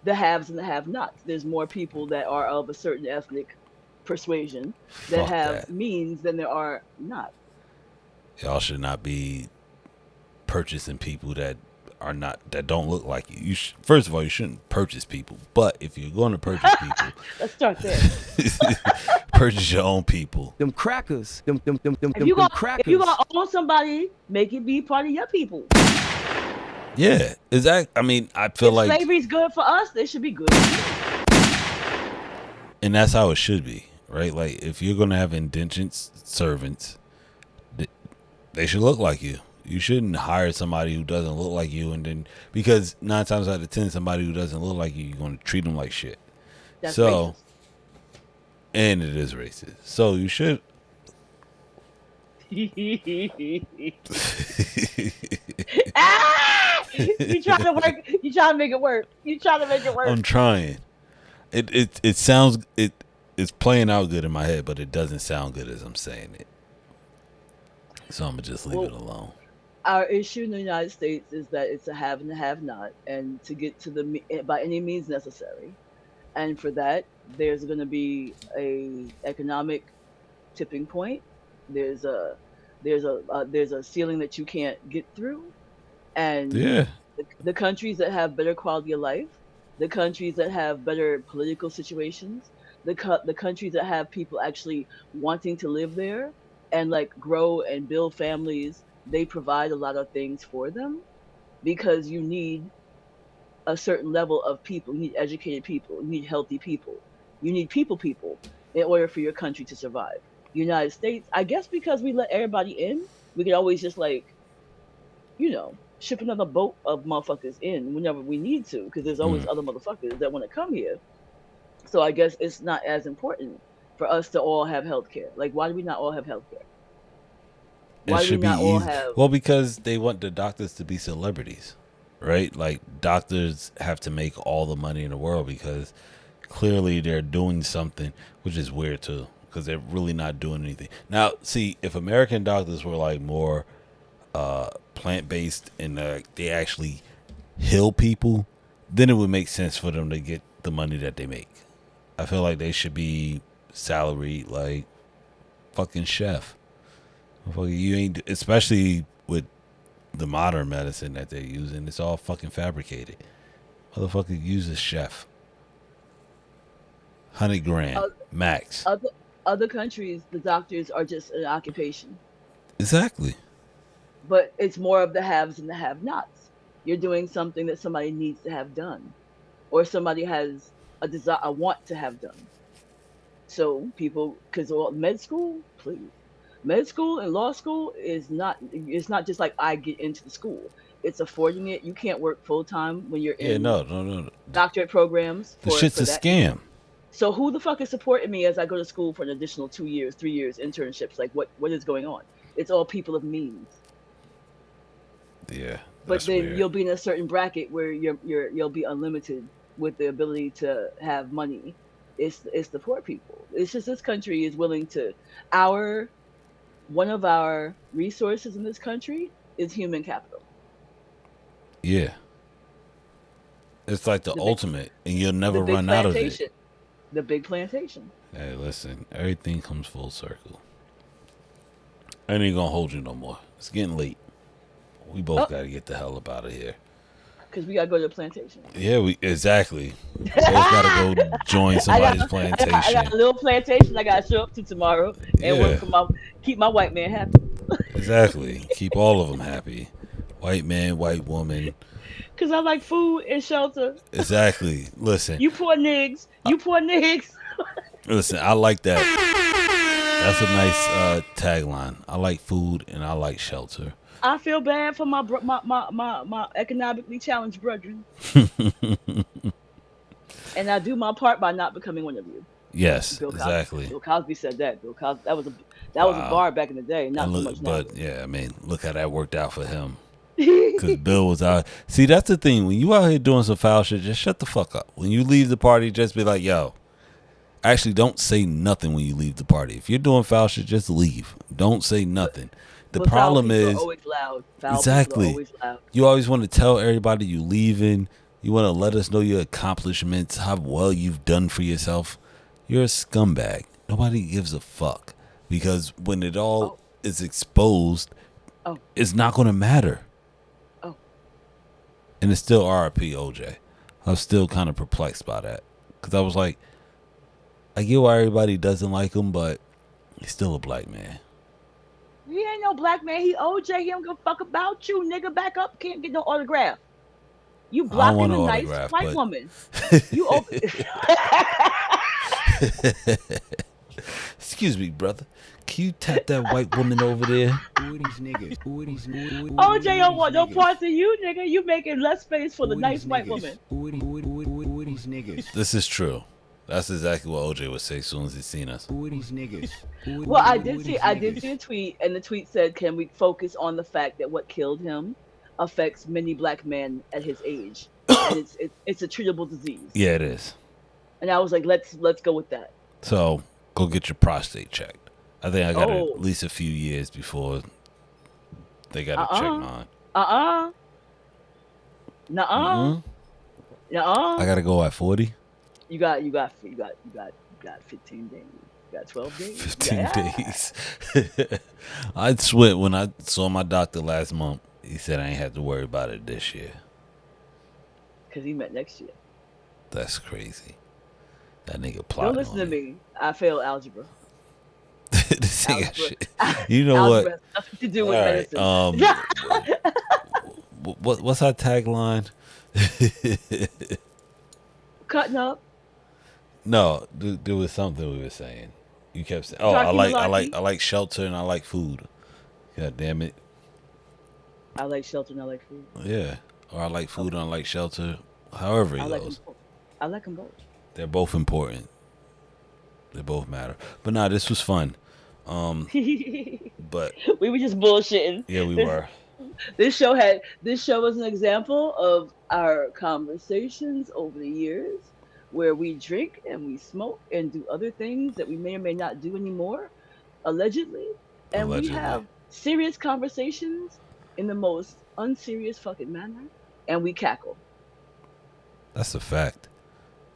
the haves and the have-nots. There's more people that are of a certain ethnic persuasion that Fuck have that. means than there are not. Y'all should not be purchasing people that are not, that don't look like you. First of all, you shouldn't purchase people. But if you're going to purchase people, Let's start there. purchase your own people. Them crackers. Them If you crackers. gonna own somebody, make it be part of your people. Yeah, exactly. I mean, I feel If like, slavery's good for us, they should be good for you. and that's how it should be, right? Like, if you're gonna have indentured servants, they should look like you. You shouldn't hire somebody who doesn't look like you, and then, because 9 times out of 10, somebody who doesn't look like you, you're gonna treat them like shit. That's So, racist. and it is racist. So you should. Ah! You trying to work? You trying to make it work? You trying to make it work? I'm trying. It sounds, it's playing out good in my head, but it doesn't sound good as I'm saying it. So I'm gonna just leave it alone. Our issue in the United States is that it's a have and a have not, and to get to by any means necessary, and for that there's going to be a economic tipping point. There's a there's a ceiling that you can't get through, and Yeah. the countries that have better quality of life, the countries that have better political situations, the countries that have people actually wanting to live there and like grow and build families, they provide a lot of things for them because you need a certain level of people. You need educated people, you need healthy people, you need people in order for your country to survive. United States, I guess because we let everybody in, we can always just like, ship another boat of motherfuckers in whenever we need to, because there's always Mm. other motherfuckers that want to come here. So I guess it's not as important for us to all have health care. Like, why do we not all have health care? It Why do we should be not all easy. have? Well, because they want the doctors to be celebrities, right? Like, doctors have to make all the money in the world because clearly they're doing something, which is weird too, because they're really not doing anything. Now, see, if American doctors were like more plant-based and they actually heal people, then it would make sense for them to get the money that they make. I feel like they should be salaried like fucking chef. Motherfucker, you ain't, especially with the modern medicine that they're using, it's all fucking fabricated. Motherfucker, use a chef. 100 grand Uh, max. Other countries, the doctors are just an occupation, Exactly. but it's more of the haves and the have-nots. You're doing something that somebody needs to have done, or somebody has a desire, a want to have done. So people, because med school, please, med school and law school is not. It's not just like I get into the school. It's affording it. You can't work full time when you're Yeah, in no. doctorate programs The for shit's a that. scam. So who the fuck is supporting me as I go to school for an additional 2 years, 3 years internships? Like what is going on? It's all people of means. Yeah, But that's then weird. you'll be in a certain bracket where you'll be unlimited with the ability to have money. It's the poor people. It's just this country is willing to one of our resources in this country is human capital. Yeah. It's like the The big ultimate, and you'll the never big run out of it. plantation. The big plantation. Hey, listen, everything comes full circle. I ain't gonna hold you no more. It's getting late. We both Oh, gotta get the hell up out of here. because we gotta go to the plantation. Yeah, we exactly. We both gotta go join I somebody's got, I plantation. got a little plantation I gotta show up to tomorrow and work Yeah. for keep my white man happy. Exactly. Keep all of them happy. White man, white woman. Cause I like food and shelter. Exactly. Listen, You poor niggas. You poor niggas. listen. I like that. That's a nice tagline. I like food and I like shelter. I feel bad for my economically challenged brethren, and I do my part by not becoming one of you. Yes, Bill Cosby. exactly. Bill Cosby said that. Bill Cosby. That was a Wow. bar back in the day, And not so look, much but nowadays. yeah, I mean, look how that worked out for him. Because Bill was out. See, that's the thing. When you out here doing some foul shit, just shut the fuck up. When you leave the party, just be like, yo. Actually, don't say nothing when you leave the party. If you're doing foul shit, just leave. Don't say nothing. The But foul problem people are is, always loud. Foul people are exactly, always loud. you always want to tell everybody you leaving. You want to let us know your accomplishments, how well you've done for yourself. You're a scumbag. Nobody gives a fuck. Because when it all Oh, is exposed, oh, it's not going to matter. oh. And it's still RIP OJ. I was still kind of perplexed by that. Because I was like, I get why everybody doesn't like him, but he's still a black man. He ain't no black man. He OJ. He don't give a fuck about you, nigga. Back up. Can't get no autograph. You I don't want blocking an a nice autograph, white but woman. You open. excuse me, brother. Can you tap that white woman over there? Who are these niggas? Who are these niggas? OJ Who are don't these want no niggas? parts of you, nigga. You making less space for the Who are these nice white niggas? woman. Who are these niggas? This is true. That's exactly what OJ would say as soon as he seen us. Who are these niggas? Well, I Who did are see these I did niggas? see a tweet, and the tweet said, "Can we focus on the fact that what killed him affects many black men at his age, and it's a treatable disease." Yeah, it is. And I was like, let's go with that. So go get your prostate checked. I think I got at Oh, least a few years before they got to check uh-uh, mine. uh-uh, nuh-uh, Mm-mm. nuh-uh. I got to go at 40. You got 15 days. You got 12 days. 15 Yeah, days. I sweat when I saw my doctor last month. He said I ain't had to worry about it this year. because he met next year. That's crazy. That nigga Don't plotting listen on to me. me. I failed algebra. This nigga Algebra. shit. You know what? Algebra has nothing to do All with right. medicine. What's our tagline? Cutting up. No, there was something we were saying. You kept saying, "Oh, Darky malarkey. I like shelter and I like food." God damn it. I like shelter and I like food. Yeah. Or I like food Okay. and I like shelter. However I it like them goes. both. I like them both. They're both important. They both matter. But nah, this was fun. We But were just bullshitting. yeah, we This were. this show was an example of our conversations over the years where we drink and we smoke and do other things that we may or may not do anymore, allegedly. And we Allegedly. have serious conversations in the most unserious fucking manner and we cackle. That's a fact.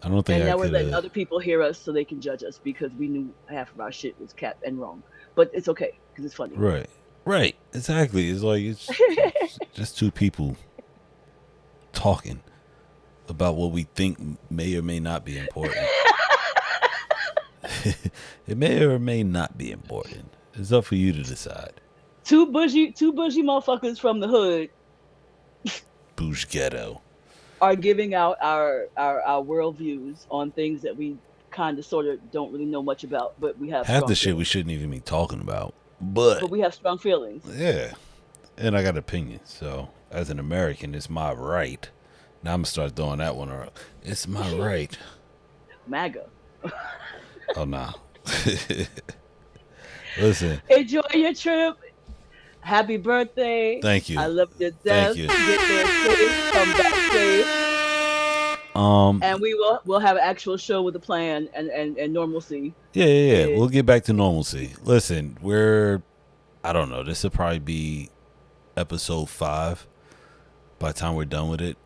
I don't think And I now we're could letting have. other people hear us so they can judge us because we knew half of our shit was cap and wrong. But it's okay because it's funny. Right. Right. Exactly. It's like it's just two people talking about what we think may or may not be important. It may or may not be important. It's up for you to decide. Two bougie motherfuckers from the hood Bouge ghetto. are giving out our worldviews on things that we kind of sort of don't really know much about, but we have Half strong the shit we feelings. shouldn't even be talking about. But But we have strong feelings. yeah. And I got opinions. So as an American, it's my right. Now I'm gonna start throwing that one around. It's my right. MAGA. Oh nah. Listen, Enjoy your trip. Happy birthday. thank you. I love you to Thank death. you. Get there safe. Come back safe. And we'll have an actual show with a plan and normalcy. yeah. Eh, We'll get back to normalcy. Listen, I don't know, this will probably be episode 5 by the time we're done with it.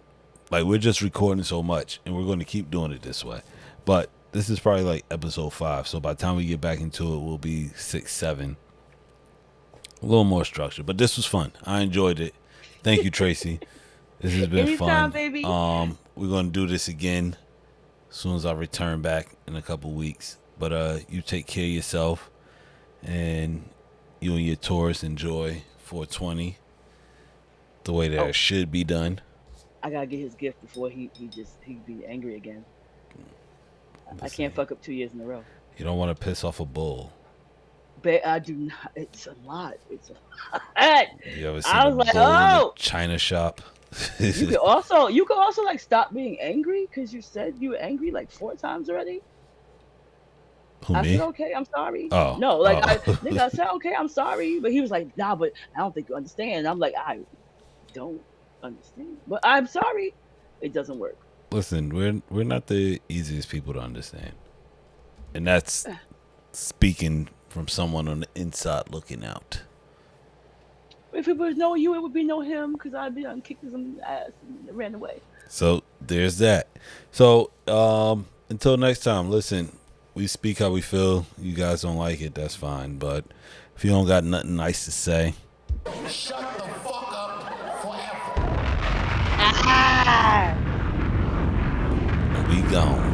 Like we're just recording so much and we're gonna keep doing it this way. But this is probably like episode 5. So by the time we get back into it, we'll be 6, 7. A little more structure. But this was fun. I enjoyed it. Thank you, Tracy. This has been Anytime, fun. baby. We're gonna do this again as soon as I return back in a couple weeks. But you take care of yourself and you and your Taurus enjoy 420 the way that Oh, it should be done. I gotta get his gift before he be angry again. I can't Listen, fuck up 2 years in a row. you don't want to piss off a bull. But I do not. It's a lot. It's a lot. You ever seen I a was like, bull in a oh, china shop? you could also like stop being angry because you said you were angry like 4 times already. Who, I said, me? okay, I'm sorry. Oh, No, like oh. nigga, I said, okay, I'm sorry. But he was like, nah, but I don't think you understand. And I'm like, I don't understand. But I'm sorry. It doesn't work. Listen, we're not the easiest people to understand, and that's speaking from someone on the inside looking out. If it was no you, it would be no him because I'd be on kicking some ass and ran away. So there's that. So until next time, listen, we speak how we feel. You guys don't like it, that's fine. But if you don't got nothing nice to say, Shut the fuck up forever. Ah! we gone.